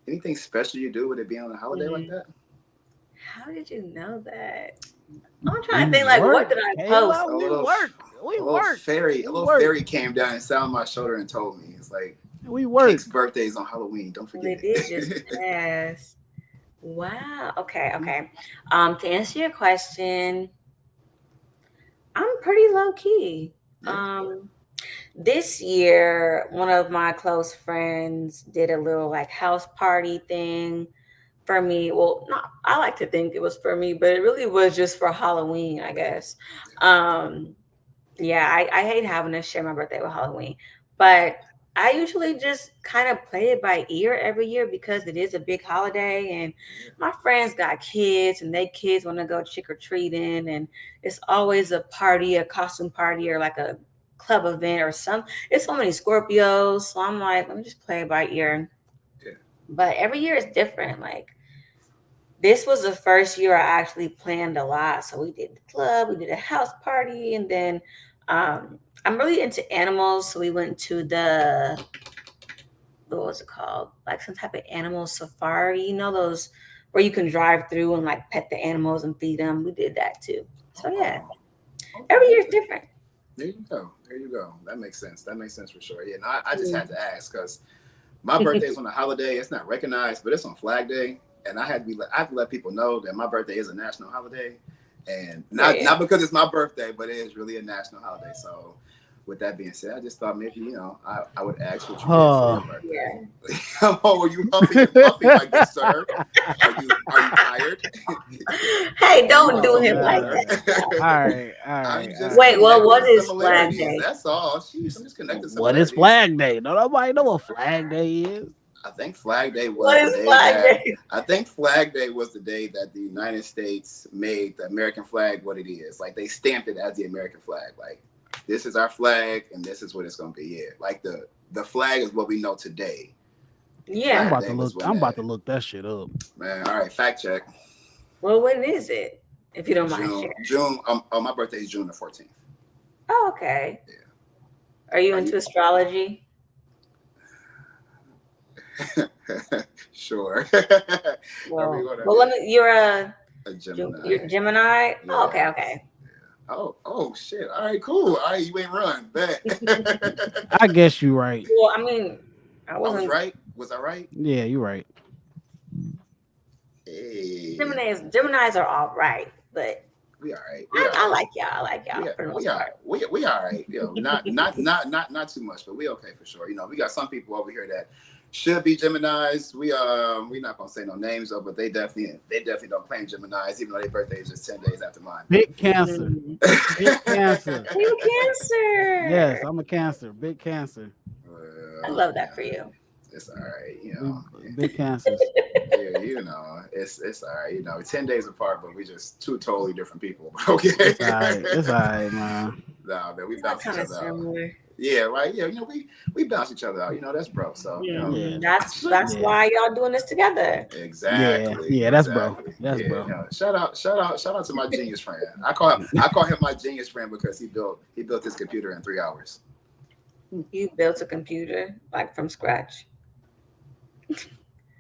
Speaker 4: anything special you do with it being on a holiday like that?
Speaker 5: How did you know that? I'm trying to think, like, what did I post?
Speaker 6: We worked.
Speaker 4: A little fairy came down and sat on my shoulder and told me, it's like,
Speaker 6: we worked.
Speaker 4: Kake's birthday is on Halloween. Don't forget.
Speaker 5: It did just pass. Wow. Okay. To answer your question, I'm pretty low key. This year, one of my close friends did a little like house party thing for me. Well, I like to think it was for me, but it really was just for Halloween, I guess. Yeah, I hate having to share my birthday with Halloween, but I usually just kind of play it by ear every year because it is a big holiday, and my friends got kids and they kids want to go trick-or-treating, and it's always a party, a costume party, or like a club event or some. It's so many Scorpios, so I'm like, let me just play it by ear.
Speaker 4: Yeah.
Speaker 5: But every year is different. Like, this was the first year I actually planned a lot. So we did the club, we did a house party, and then I'm really into animals. So we went to what was it called? Like some type of animal safari, you know, those where you can drive through and like pet the animals and feed them. We did that too. So yeah, every year is different.
Speaker 4: There you go. That makes sense for sure. Yeah, and I just had to ask because my birthday is on a holiday. It's not recognized, but it's on Flag Day. And I have to let people know that my birthday is a national holiday, and not because it's my birthday, but it is really a national holiday. So, with that being said, I just thought maybe I would ask what you did for your birthday. Yeah. Oh, are you huffing and puffing like this, sir? Are you tired?
Speaker 5: Hey, don't do him like that.
Speaker 6: All right.
Speaker 5: Wait, well, what is Flag Day?
Speaker 4: That's all. I'm just connecting.
Speaker 6: What is Flag Day? Nobody know what Flag Day is.
Speaker 4: I think Flag Day was I think Flag Day was the day that the United States made the American flag what it is. Like, they stamped it as the American flag. Like, this is our flag and this is what it's gonna be. Yeah. Like the flag is what we know today.
Speaker 5: Yeah.
Speaker 6: I'm about to look that shit up.
Speaker 4: Man, all right, fact check.
Speaker 5: Well, when is it? If you don't mind sharing.
Speaker 4: June. My birthday is June the 14th.
Speaker 5: Oh, okay.
Speaker 4: Yeah.
Speaker 5: Are you into astrology?
Speaker 4: Sure.
Speaker 5: You're a
Speaker 4: Gemini.
Speaker 5: You're Gemini? Yeah. Oh, okay.
Speaker 4: Yeah. Oh shit. All right, cool. All right, you ain't run. Bet.
Speaker 6: I guess you're right.
Speaker 5: Well, I mean, I wasn't
Speaker 4: right. Was I right?
Speaker 6: Yeah, you're right.
Speaker 4: Hey.
Speaker 5: Geminis are all right, but
Speaker 4: we all right.
Speaker 5: I like y'all. For the most part.
Speaker 4: We all right. Not too much, but we okay for sure. We got some people over here that should be Geminis. We not gonna say no names though, but they definitely don't claim Geminis, even though their birthday is just 10 days after mine.
Speaker 6: Big Cancer. Big Cancer.
Speaker 5: You Cancer.
Speaker 6: Yes, I'm a Cancer. Big Cancer.
Speaker 5: I love that for you.
Speaker 4: It's all right,
Speaker 6: Big Cancers.
Speaker 4: Yeah, it's all right. 10 days apart, but we just two totally different people. Okay.
Speaker 6: It's all right, man.
Speaker 4: Nah, man, we bounce each other out. Yeah, right. Yeah, we bounce each other out. That's bro. So
Speaker 5: that's why y'all doing this together.
Speaker 4: Exactly.
Speaker 6: Yeah, that's bro. That's bro.
Speaker 4: Shout out to my genius friend. I call him my genius friend because he built his computer in 3 hours.
Speaker 5: You built a computer like from scratch.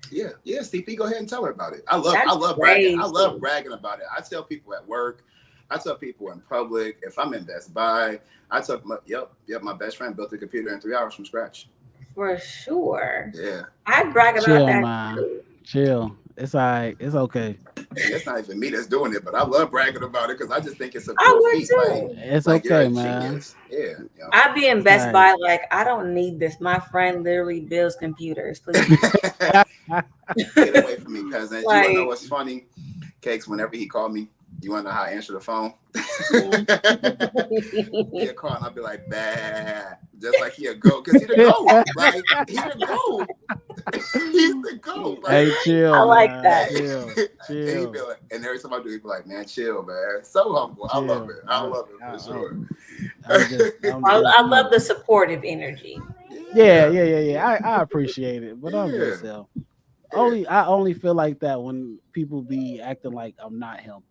Speaker 4: Yeah, CP, go ahead and tell her about it. I love bragging. I love bragging about it. I tell people at work. I tell people in public. If I'm in Best Buy, I tell them, yep, my best friend built a computer in 3 hours from scratch.
Speaker 5: For sure.
Speaker 4: Yeah.
Speaker 5: I brag about that.
Speaker 6: Man. Chill. It's all right. It's okay.
Speaker 4: It's not even me that's doing it, but I love bragging about it because I just think it's a cool feat.
Speaker 6: It's okay, man.
Speaker 4: Yeah.
Speaker 5: I'd be in Best Buy like, I don't need this. My friend literally builds computers. Please.
Speaker 4: Get away from me, cousin. You want to know what's funny? Cakes, whenever he called me, you want to know how I answer the phone? He'll call and I'll be like, bah, just like he'll go, because he the GOAT. Like, he the GOAT. He's the GOAT. Like,
Speaker 6: Hey, chill.
Speaker 5: I like
Speaker 6: man.
Speaker 5: that.
Speaker 6: Chill.
Speaker 4: and,
Speaker 6: Chill.
Speaker 4: he'd be like, and every time I do, he'd be like, man, chill, man. So humble. I love it. I love it for sure.
Speaker 5: I love the supportive energy.
Speaker 6: Yeah. I appreciate it, but I'm just I only feel like that when people be acting like I'm not him.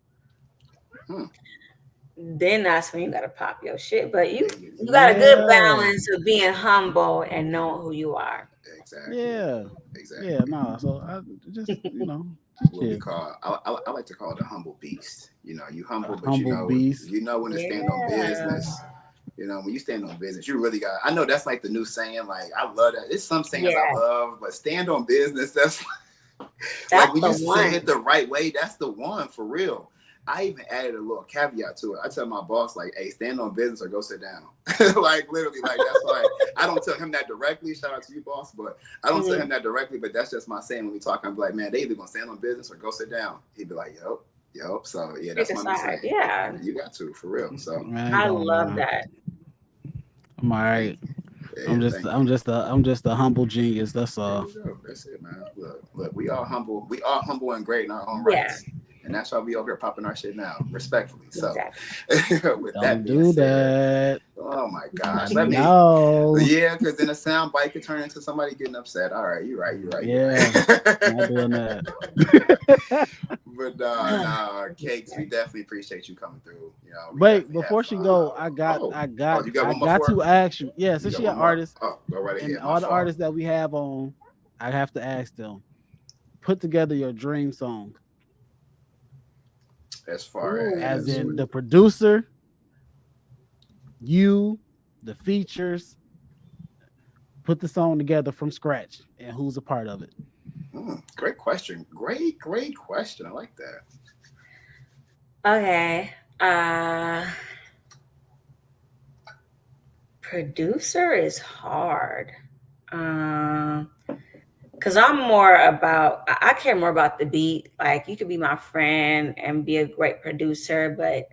Speaker 5: Then that's when you gotta pop your shit. But you got a good balance of being humble and knowing who you are.
Speaker 4: Exactly.
Speaker 6: Yeah.
Speaker 4: Exactly.
Speaker 6: Yeah. No. So I just
Speaker 4: What we call, I like to call it a humble beast. You know, you humble, but
Speaker 6: humble beast.
Speaker 4: you know when to stand on business. You know, when you stand on business, you really got. I know that's like the new saying. Like, I love that. It's some sayings I love, but stand on business. That's like when you say it the right way. That's the one for real. I even added a little caveat to it. I tell my boss, like, hey, stand on business or go sit down. Like, literally, like, that's why I don't tell him that directly. Shout out to you, boss. But I don't tell him that directly, but that's just my saying when we talk. I'm like, man, they either going to stand on business or go sit down. He'd be like, yep. So, yeah, that's my saying.
Speaker 5: Yeah.
Speaker 4: You got to, for real. So,
Speaker 5: I love that.
Speaker 6: I'm all right. Yeah, I'm just a humble genius. That's all.
Speaker 4: That's it, man. Look, we all humble. We all humble and great in our own rights. And that's why we over here popping our shit now, respectfully. So, with
Speaker 6: don't do that.
Speaker 4: Oh my gosh,
Speaker 6: Yeah,
Speaker 4: because then a sound bite could turn into somebody getting upset. All right, you're right.
Speaker 6: Yeah, not doing that.
Speaker 4: But Cakes, we definitely appreciate you coming through. You know,
Speaker 6: wait, before she go, I got to ask you. Yeah, since she's an artist,
Speaker 4: go right ahead.
Speaker 6: And all the artists that we have on, I have to ask them, put together your dream song.
Speaker 4: As far
Speaker 6: as in the producer, you, the features, put the song together from scratch, and who's a part of it?
Speaker 4: Great question. Great question. I like that.
Speaker 5: Okay. Producer is hard. Because I'm more about, I care more about the beat. Like, you could be my friend and be a great producer, but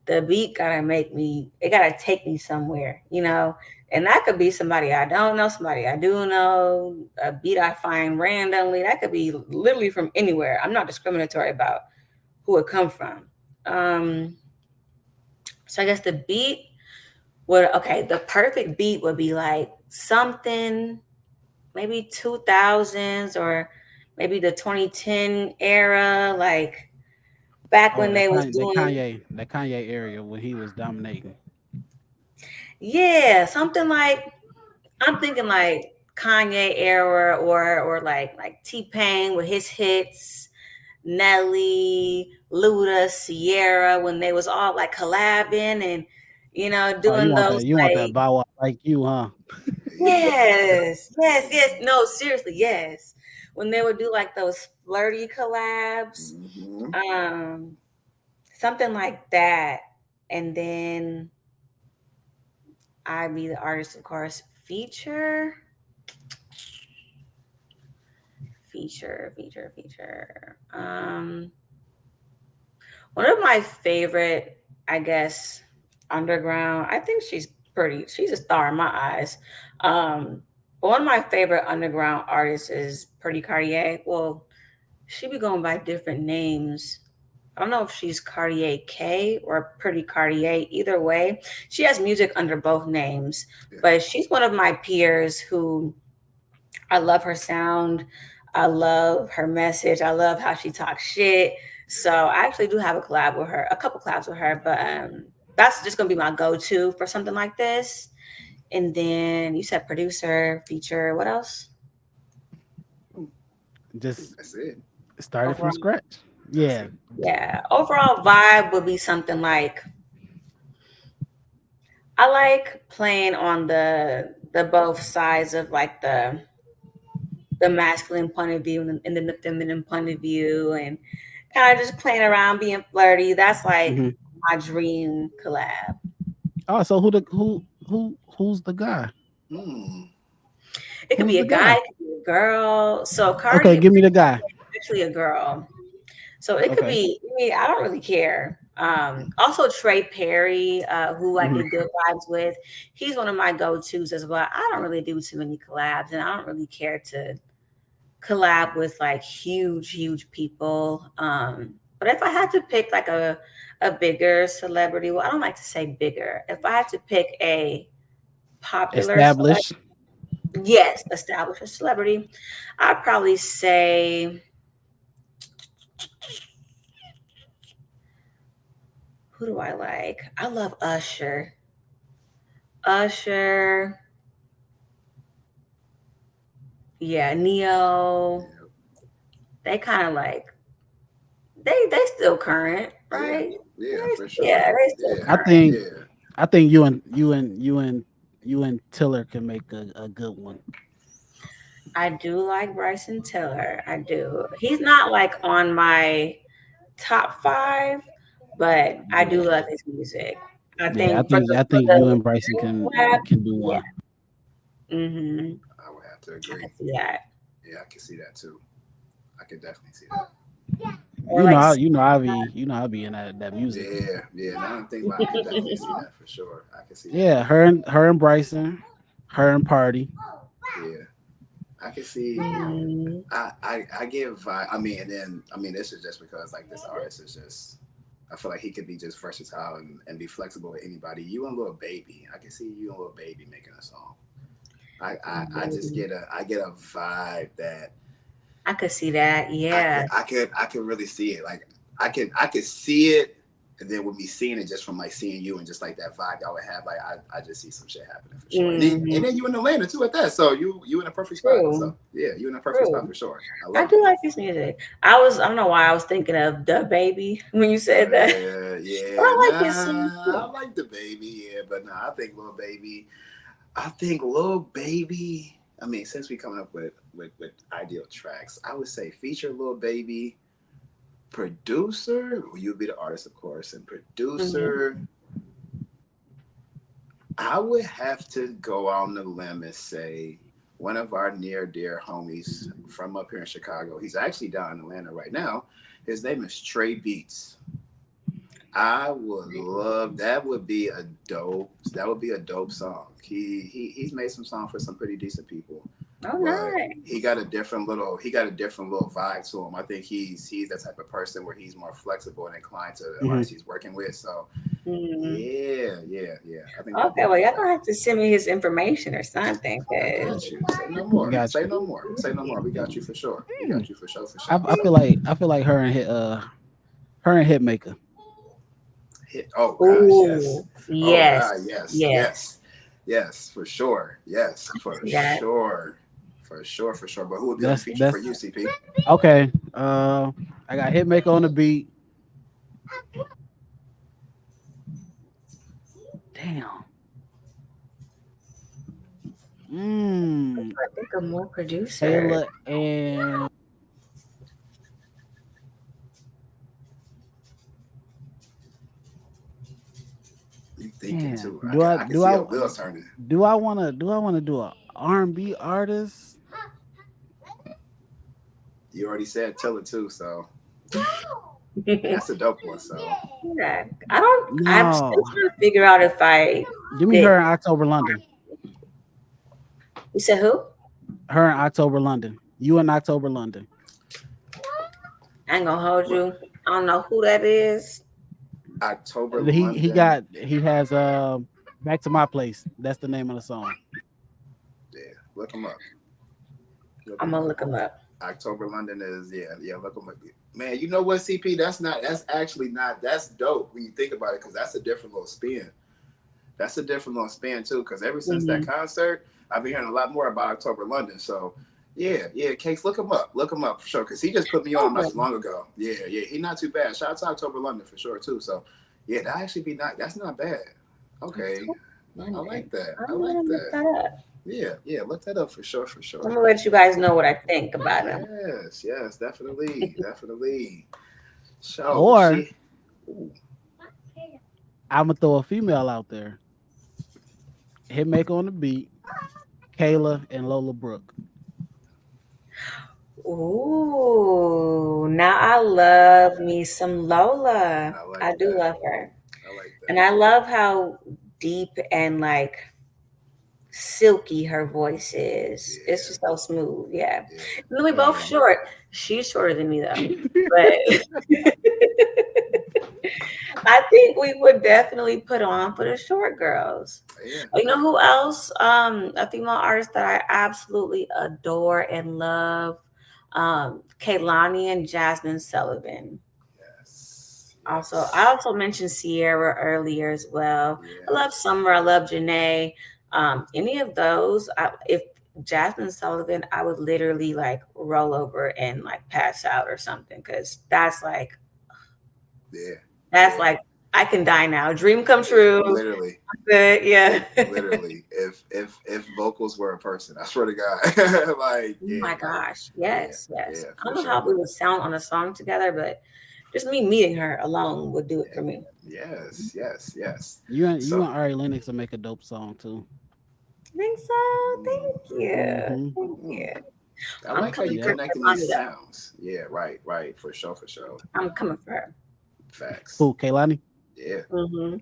Speaker 5: the beat gotta it gotta take me somewhere, you know? And that could be somebody I don't know, somebody I do know, a beat I find randomly. That could be literally from anywhere. I'm not discriminatory about who it come from. So I guess the beat the perfect beat would be like something maybe 2000s or maybe the 2010 era, like back when they was doing
Speaker 6: the Kanye area when he was dominating.
Speaker 5: Yeah, something like, I'm thinking like Kanye era or like T-Pain with his hits, Nelly, Luda, Sierra, when they was all like collabing and doing those.
Speaker 6: You want that Bow Wow like you, huh?
Speaker 5: Yes. No, seriously, yes. When they would do like those flirty collabs, something like that. And then I'd be the artist, of course. Feature. One of my favorite, I guess, underground. I think she's a star in my eyes. But one of my favorite underground artists is Pretty Cartier. Well, she be going by different names. I don't know if she's Cartier K or Pretty Cartier. Either way, she has music under both names. But she's one of my peers who I love her sound. I love her message. I love how she talks shit. So I actually do have a couple collabs with her, but that's just gonna be my go-to for something like this. And then you said producer, feature, what else?
Speaker 6: Just
Speaker 4: that's it.
Speaker 6: Started from scratch. Yeah.
Speaker 5: Overall vibe would be something like, I like playing on the both sides of like the masculine point of view and then the feminine point of view, and kind of just playing around, being flirty. That's like my dream collab.
Speaker 6: Oh, so who's the guy?
Speaker 5: It could be a guy, it could be a girl. So Cardi,
Speaker 6: okay, give me the guy.
Speaker 5: Actually, a girl. So it could be. I don't really care. Also Trey Perry, who I
Speaker 6: Mhm.
Speaker 5: did Good Vibes with. He's one of my go-tos as well. I don't really do too many collabs, and I don't really care to collab with like huge people. But if I had to pick like a bigger celebrity, well, I don't like to say bigger. If I had to pick a popular celebrity,
Speaker 6: Established.
Speaker 5: yes, establish a celebrity, I'd probably say, who do I like? I love Usher. Usher, yeah, Neo.
Speaker 4: Yeah,
Speaker 5: They kind of like they still current,
Speaker 4: yeah,
Speaker 5: right?
Speaker 4: yeah, for
Speaker 5: Yeah,
Speaker 4: sure.
Speaker 5: they still
Speaker 4: Yeah,
Speaker 6: I
Speaker 5: current.
Speaker 6: think
Speaker 4: yeah.
Speaker 6: I think you and Tiller can make a good one.
Speaker 5: I do like Bryson Tiller. I do. He's not like on my top five, but I do
Speaker 6: Yeah,
Speaker 5: love his music. I
Speaker 6: yeah. I
Speaker 5: think for
Speaker 6: think
Speaker 5: the
Speaker 6: I
Speaker 5: for
Speaker 6: think you
Speaker 5: the
Speaker 6: and Bryson
Speaker 5: collab,
Speaker 6: can do
Speaker 5: yeah.
Speaker 6: one.
Speaker 5: Mm-hmm.
Speaker 4: I would have to
Speaker 5: I can
Speaker 4: agree.
Speaker 5: see that.
Speaker 4: Yeah, I can see that too. I can definitely see that.
Speaker 5: Or like,
Speaker 6: I be in that music.
Speaker 4: Yeah, yeah. Now I'm thinking about, I can definitely see that for sure. I can see that.
Speaker 6: Yeah, her and Bryson, her and Party.
Speaker 4: Yeah, I can see.
Speaker 5: mm,
Speaker 4: I give. I mean, and then I mean, this is just because like this artist is just. I feel like he could be just versatile and be flexible with anybody. You and Lil Baby, I can see you and Lil Baby making a song. I just
Speaker 5: maybe.
Speaker 4: get a vibe that
Speaker 5: I could see that. Yeah.
Speaker 4: I could really see it. Like I could see it, and then with me seeing it just from like seeing you and just like that vibe y'all would have, like I just see some shit happening for sure.
Speaker 5: Hmm.
Speaker 4: And then you in Atlanta too at that, so you in a perfect spot.
Speaker 5: True.
Speaker 4: So yeah, you in a perfect spot
Speaker 5: True.
Speaker 4: for sure. I
Speaker 5: I
Speaker 4: love it.
Speaker 5: do like his music. I don't know why I was thinking of the baby when you said that. But
Speaker 4: Yeah,
Speaker 5: I like his songs
Speaker 4: nah, I
Speaker 5: too.
Speaker 4: like the baby, yeah, but nah, I think Lil Baby. I mean, since we coming up with ideal tracks, I would say feature Lil Baby, producer. Well, you'd be the artist, of course, and
Speaker 5: Hmm.
Speaker 4: producer. I would have to go on the limb and say one of our near dear homies from up here in Chicago. He's actually down in Atlanta right now. His name is Trey Beats. I would love that. Would be a dope. That would be a dope song. He's made some songs for some pretty decent people,
Speaker 5: Oh,
Speaker 4: but
Speaker 5: nice.
Speaker 4: he got a different little vibe to him. I think he's the type of person where he's more flexible and inclined to the
Speaker 6: Mhm.
Speaker 4: artists he's working with. So
Speaker 5: Hmm.
Speaker 4: yeah. I think Lil
Speaker 5: Okay,
Speaker 4: Baby
Speaker 5: well,
Speaker 4: is
Speaker 5: y'all
Speaker 4: that.
Speaker 5: gonna have to send me his information or something,
Speaker 4: I
Speaker 5: cause
Speaker 4: got you. Say no more.
Speaker 6: Got
Speaker 4: Say
Speaker 6: you.
Speaker 4: no more. Say no more. We got you for sure. We got you for sure. For sure.
Speaker 6: I feel like her and Hitmaker.
Speaker 4: Hit. Oh gosh, yes.
Speaker 5: ooh,
Speaker 4: Oh
Speaker 5: yes,
Speaker 4: god, yes,
Speaker 5: yes,
Speaker 4: yes, yes, for sure. Yes,
Speaker 5: I can
Speaker 4: for
Speaker 5: see that.
Speaker 4: sure, for sure, for sure. But who would be on the feature for
Speaker 6: That's
Speaker 4: you, CP?
Speaker 6: okay. I got Hitmaker on the beat. Damn. Mm,
Speaker 5: I think of more producers.
Speaker 6: Kayla and
Speaker 4: You thinking
Speaker 6: damn.
Speaker 4: too?
Speaker 6: Do I
Speaker 4: I can
Speaker 6: do
Speaker 4: see
Speaker 6: I
Speaker 4: your wheels turning.
Speaker 6: do I wanna do a R&B artist?
Speaker 4: You already said Tiller too, so and
Speaker 5: Yeah,
Speaker 4: that's a dope one. So
Speaker 5: I don't. I'm still
Speaker 6: No.
Speaker 5: trying to figure out if I
Speaker 6: Give me
Speaker 5: did.
Speaker 6: her in October London.
Speaker 5: You said who?
Speaker 6: Her in October London. You in October London.
Speaker 5: I ain't gonna hold you. I don't know who that is.
Speaker 4: October London.
Speaker 6: He has Back to My Place. That's the name of the song.
Speaker 4: Yeah, look him up. Look
Speaker 5: I'm
Speaker 4: him
Speaker 5: gonna
Speaker 4: up.
Speaker 5: look him up.
Speaker 4: October London is yeah. Look him up. Man, you know what, CP? That's actually not. That's dope when you think about it, because that's a different little spin. That's a different little spin too, because ever since that
Speaker 5: Hmm.
Speaker 4: concert, I've been hearing a lot more about October London. So yeah, Case, look him up for sure, because he just put me on him not too
Speaker 5: Okay.
Speaker 4: long ago. Yeah, he not too bad. Shout out to October London for sure too. So yeah, that actually be not. That's not bad. Okay,
Speaker 5: October
Speaker 4: I
Speaker 5: London.
Speaker 4: like that. I
Speaker 5: I'm
Speaker 4: like
Speaker 5: gonna look
Speaker 4: that.
Speaker 5: that up.
Speaker 4: Yeah, look that up for sure, for
Speaker 5: I'm
Speaker 4: sure.
Speaker 5: gonna let you guys know what I think about him.
Speaker 4: Yes, definitely. So
Speaker 6: Or
Speaker 4: she, ooh,
Speaker 6: I'm gonna throw a female out there. Hitmaker on the beat. Kayla and Lola Brooke.
Speaker 5: Ooh, now I love me some Lola.
Speaker 4: I like
Speaker 5: I do
Speaker 4: that.
Speaker 5: love her.
Speaker 4: I like
Speaker 5: And
Speaker 4: that.
Speaker 5: I love how deep and like silky her voice is. It's
Speaker 4: Yeah.
Speaker 5: just so smooth. Yeah.
Speaker 4: Yeah.
Speaker 5: And we both short. She's shorter than me though. But I think we would definitely put on for the short girls.
Speaker 4: Yeah.
Speaker 5: You know who else? A female artist that I absolutely adore and love. Kaylani and Jasmine Sullivan.
Speaker 4: Yes.
Speaker 5: Also,
Speaker 4: Yes.
Speaker 5: I also mentioned Sierra earlier as well. I
Speaker 4: Yeah.
Speaker 5: love Summer. I love Janae. Any of those, if Jasmine Sullivan, I would literally like roll over and like pass out or something because that's like
Speaker 4: Yeah.
Speaker 5: like I can die now. Dream come true.
Speaker 4: Literally.
Speaker 5: Good, yeah.
Speaker 4: Literally. If vocals were a person, I swear to God. Like,
Speaker 5: Oh
Speaker 4: yeah.
Speaker 5: my
Speaker 4: Like,
Speaker 5: gosh. Yes,
Speaker 4: yeah,
Speaker 5: yes.
Speaker 4: yeah,
Speaker 5: I don't
Speaker 4: for
Speaker 5: know how
Speaker 4: sure.
Speaker 5: we would sound on a song together, but just me meeting her alone would do it for me.
Speaker 4: Yes, yes, yes.
Speaker 6: You and
Speaker 4: So,
Speaker 6: Ari Lennox will make a dope song too.
Speaker 5: I think so. Thank you.
Speaker 6: Mhm.
Speaker 5: Thank you.
Speaker 4: I
Speaker 5: I'm
Speaker 4: like how you
Speaker 5: coming for
Speaker 4: connecting
Speaker 5: Kaylani
Speaker 4: these
Speaker 5: though.
Speaker 4: sounds. Yeah, right, right. For sure, for sure.
Speaker 5: I'm coming for her.
Speaker 4: Facts.
Speaker 6: Who, Kaylani?
Speaker 4: Yeah,
Speaker 5: hmm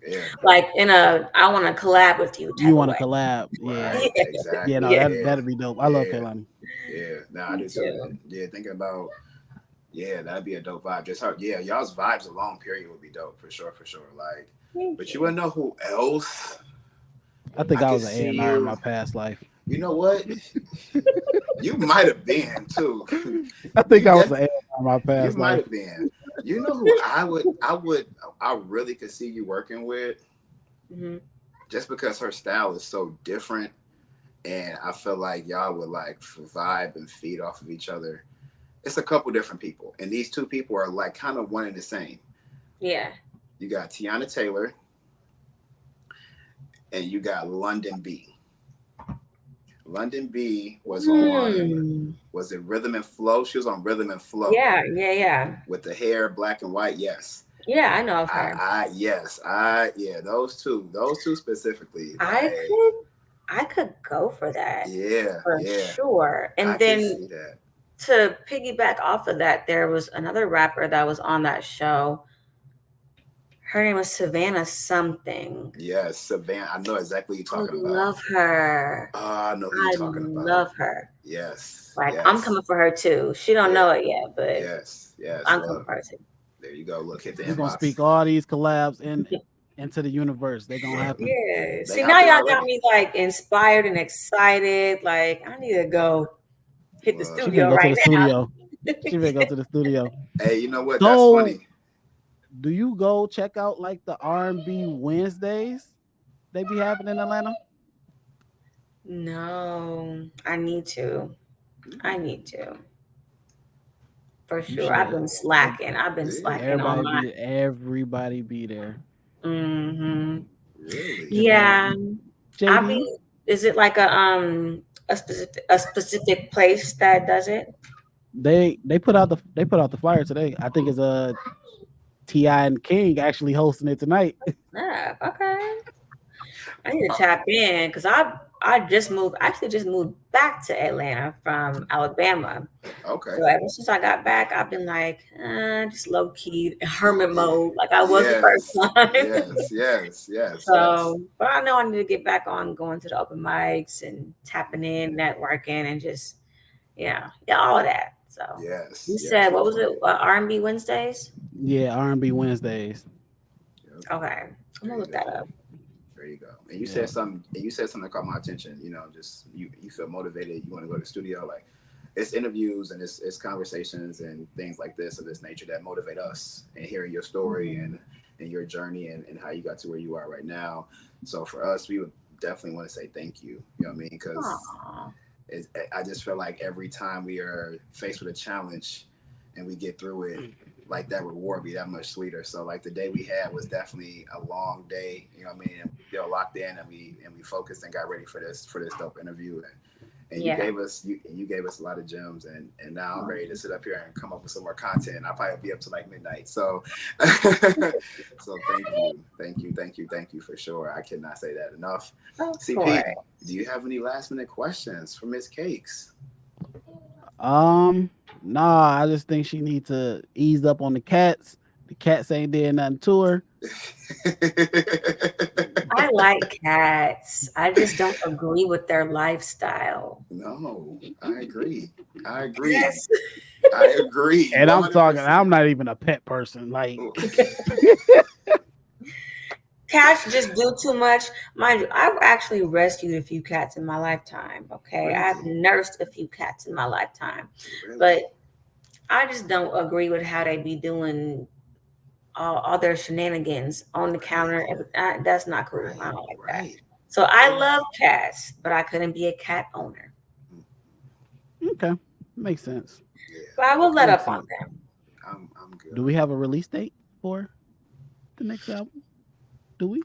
Speaker 4: yeah.
Speaker 5: Like in a I want to collab with you type
Speaker 6: You
Speaker 5: of
Speaker 6: want to
Speaker 5: way.
Speaker 6: collab? Yeah,
Speaker 4: Right, exactly.
Speaker 6: yeah. No,
Speaker 5: Yeah,
Speaker 6: that'd be dope. I love
Speaker 4: Yeah,
Speaker 6: Kaylani.
Speaker 4: yeah. No, I
Speaker 5: me
Speaker 4: do too.
Speaker 5: too.
Speaker 4: Yeah, thinking about, yeah, that'd be a dope vibe. Just how, yeah, y'all's vibes alone, period, would be dope for sure, for sure. Like,
Speaker 5: Thank
Speaker 4: but you
Speaker 5: you.
Speaker 4: wanna know who else?
Speaker 6: I think
Speaker 4: I
Speaker 6: I
Speaker 4: could
Speaker 6: was an
Speaker 4: see
Speaker 6: A&R in
Speaker 4: you.
Speaker 6: my past life.
Speaker 4: You know what? You might have been too.
Speaker 6: I think
Speaker 4: You
Speaker 6: I was
Speaker 4: def-
Speaker 6: an A&R in my
Speaker 4: you
Speaker 6: past
Speaker 4: might
Speaker 6: life.
Speaker 4: have been. You know who I really could see you working with,
Speaker 5: hmm
Speaker 4: just because her style is so different, and I feel like y'all would like vibe and feed off of each other. It's a couple different people, and these two people are like kind of one and the same.
Speaker 5: Yeah.
Speaker 4: You got Tiana Taylor, and you got London B. London B was on, was it Rhythm and Flow? She was on Rhythm and Flow
Speaker 5: Yeah.
Speaker 4: with the hair black and white. Yes.
Speaker 5: Yeah, I know of her.
Speaker 4: Yeah, those two specifically. Like,
Speaker 5: I could go for that
Speaker 4: yeah,
Speaker 5: for
Speaker 4: yeah.
Speaker 5: sure.
Speaker 4: I
Speaker 5: And
Speaker 4: can
Speaker 5: then
Speaker 4: see that.
Speaker 5: to piggyback off of that, there was another rapper that was on that show. Her name was Savannah something.
Speaker 4: Yes, Savannah. I know exactly what
Speaker 5: I
Speaker 4: you're talking about.
Speaker 5: love her.
Speaker 4: I know who you're
Speaker 5: I
Speaker 4: talking about.
Speaker 5: love her.
Speaker 4: Yes.
Speaker 5: Like
Speaker 4: yes.
Speaker 5: I'm coming for her too. She don't know it yet, but
Speaker 4: yes.
Speaker 5: I'm coming for her too.
Speaker 4: There you go. Look, hit the
Speaker 6: We're gonna
Speaker 4: inbox.
Speaker 6: speak all these collabs into the universe. They're gonna happen.
Speaker 5: Yeah.
Speaker 4: They
Speaker 5: See, now
Speaker 4: happen
Speaker 5: y'all
Speaker 4: already.
Speaker 5: got me like inspired and excited. Like I need to go hit the
Speaker 4: Look.
Speaker 6: She finna
Speaker 5: studio
Speaker 6: go to
Speaker 5: right
Speaker 6: the studio. She finna go to the studio.
Speaker 4: Hey, you know what?
Speaker 6: So,
Speaker 4: That's funny.
Speaker 6: do you go check out like the R&B Wednesdays they be having in Atlanta?
Speaker 5: No, I need to. For
Speaker 6: You
Speaker 5: sure. I've
Speaker 6: should.
Speaker 5: been slacking. I've been slacking on my.
Speaker 6: Everybody be there.
Speaker 5: hmm
Speaker 4: Really?
Speaker 5: Yeah, I
Speaker 6: JD,
Speaker 5: be. Is it like a specific place that does it?
Speaker 6: they put out the flyer today. I think it's T.I. and King actually hosting it tonight.
Speaker 5: Yeah. Okay. I need to tap in because I just moved. I actually just moved back to Atlanta from Alabama.
Speaker 4: Okay.
Speaker 5: So ever since I got back, I've been like just low key hermit mode, like I was the first time.
Speaker 4: Yes.
Speaker 5: So, but I know I need to get back on going to the open mics and tapping in, networking, and just yeah, all of that. So
Speaker 4: Yes.
Speaker 5: you said what was it? R&B Wednesdays?
Speaker 6: Yeah, R&B Wednesdays.
Speaker 5: Okay, I'm gonna look that up.
Speaker 4: There you go. And you said something. And you said something that caught my attention. You know, just you feel motivated. You want to go to the studio. Like, it's interviews and it's conversations and things like this of this nature that motivate us. And hearing your story and your journey and how you got to where you are right now. So for us, we would definitely want to say thank you. You know what I mean? Because I just feel like every time we are faced with a challenge and we get through it, like that reward be that much sweeter. So like the day we had was definitely a long day, you know what I mean? And we were locked in and we focused and got ready for this dope interview. And you gave us a lot of gems and now I'm ready to sit up here and come up with some more content. I'll probably be up to like midnight. So so thank you for sure. I cannot say that enough. CP, do you have any last minute questions for Miss Cakes?
Speaker 6: Nah, I just think she needs to ease up on the cats. The cats ain't did nothing to her.
Speaker 5: I like cats. I just don't agree with their lifestyle.
Speaker 4: No, I agree. I agree.
Speaker 5: Yes.
Speaker 4: I agree.
Speaker 6: And I'm talking,
Speaker 4: 100%.
Speaker 6: I'm not even a pet person. Like,
Speaker 5: Cats just do too much. Mind you, I've actually rescued a few cats in my lifetime. Okay. I've
Speaker 4: Really?
Speaker 5: nursed a few cats in my lifetime.
Speaker 4: Really?
Speaker 5: But I just don't agree with how they be doing all their shenanigans on the counter. That's not cool. I don't like that.
Speaker 4: Right.
Speaker 5: So I love cats, but I couldn't be a cat owner.
Speaker 6: okay, makes sense.
Speaker 4: Yeah.
Speaker 5: But I will let
Speaker 6: Makes
Speaker 5: up on
Speaker 6: sense.
Speaker 5: them.
Speaker 4: I'm good.
Speaker 6: Do we have a release date for the next album? Do we?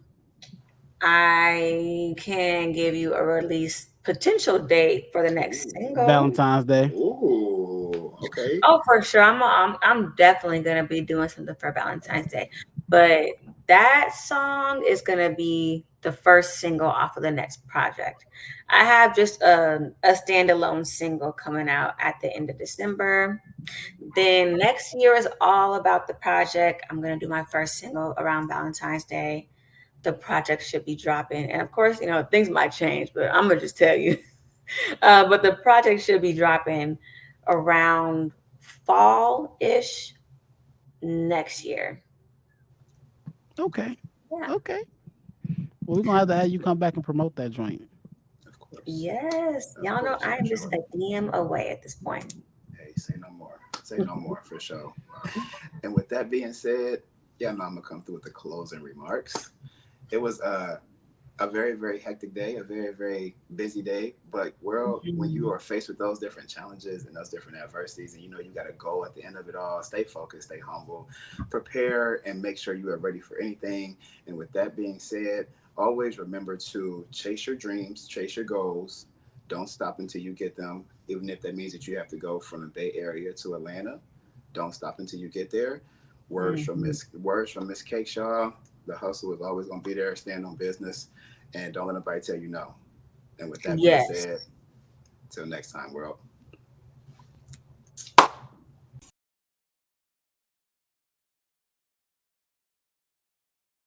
Speaker 5: I can give you a release potential date for the next single.
Speaker 6: Valentine's Day.
Speaker 4: Ooh, okay.
Speaker 5: Oh, for sure. I'm definitely gonna be doing something for Valentine's Day. But that song is gonna be the first single off of the next project. I have just a standalone single coming out at the end of December. Then next year is all about the project. I'm gonna do my first single around Valentine's Day. The project should be dropping. And of course, things might change, but I'm gonna just tell you. But the project should be dropping around fall-ish next year.
Speaker 6: Okay.
Speaker 5: Yeah.
Speaker 6: Okay. Well, we're gonna have you come back and promote that joint.
Speaker 4: Of course.
Speaker 5: Yes.
Speaker 4: Of
Speaker 5: Y'all know
Speaker 4: course,
Speaker 5: I
Speaker 4: for
Speaker 5: am just
Speaker 4: sure.
Speaker 5: a DM away at this point.
Speaker 4: Hey, say no more. Say no more for sure. And with that being said, yeah, no, I'm gonna come through with the closing remarks. It was a very, very hectic day, a very, very busy day. But when you are faced with those different challenges and those different adversities, and you got a goal at the end of it all, stay focused, stay humble, prepare, and make sure you are ready for anything. And with that being said, always remember to chase your dreams, chase your goals. Don't stop until you get them, even if that means that you have to go from the Bay Area to Atlanta. Don't stop until you get there. Words from Miss Cake Shaw. The hustle is always going to be there. Stand on business, and don't let nobody tell you no. And with that being
Speaker 5: Yes.
Speaker 4: said, till next time, world.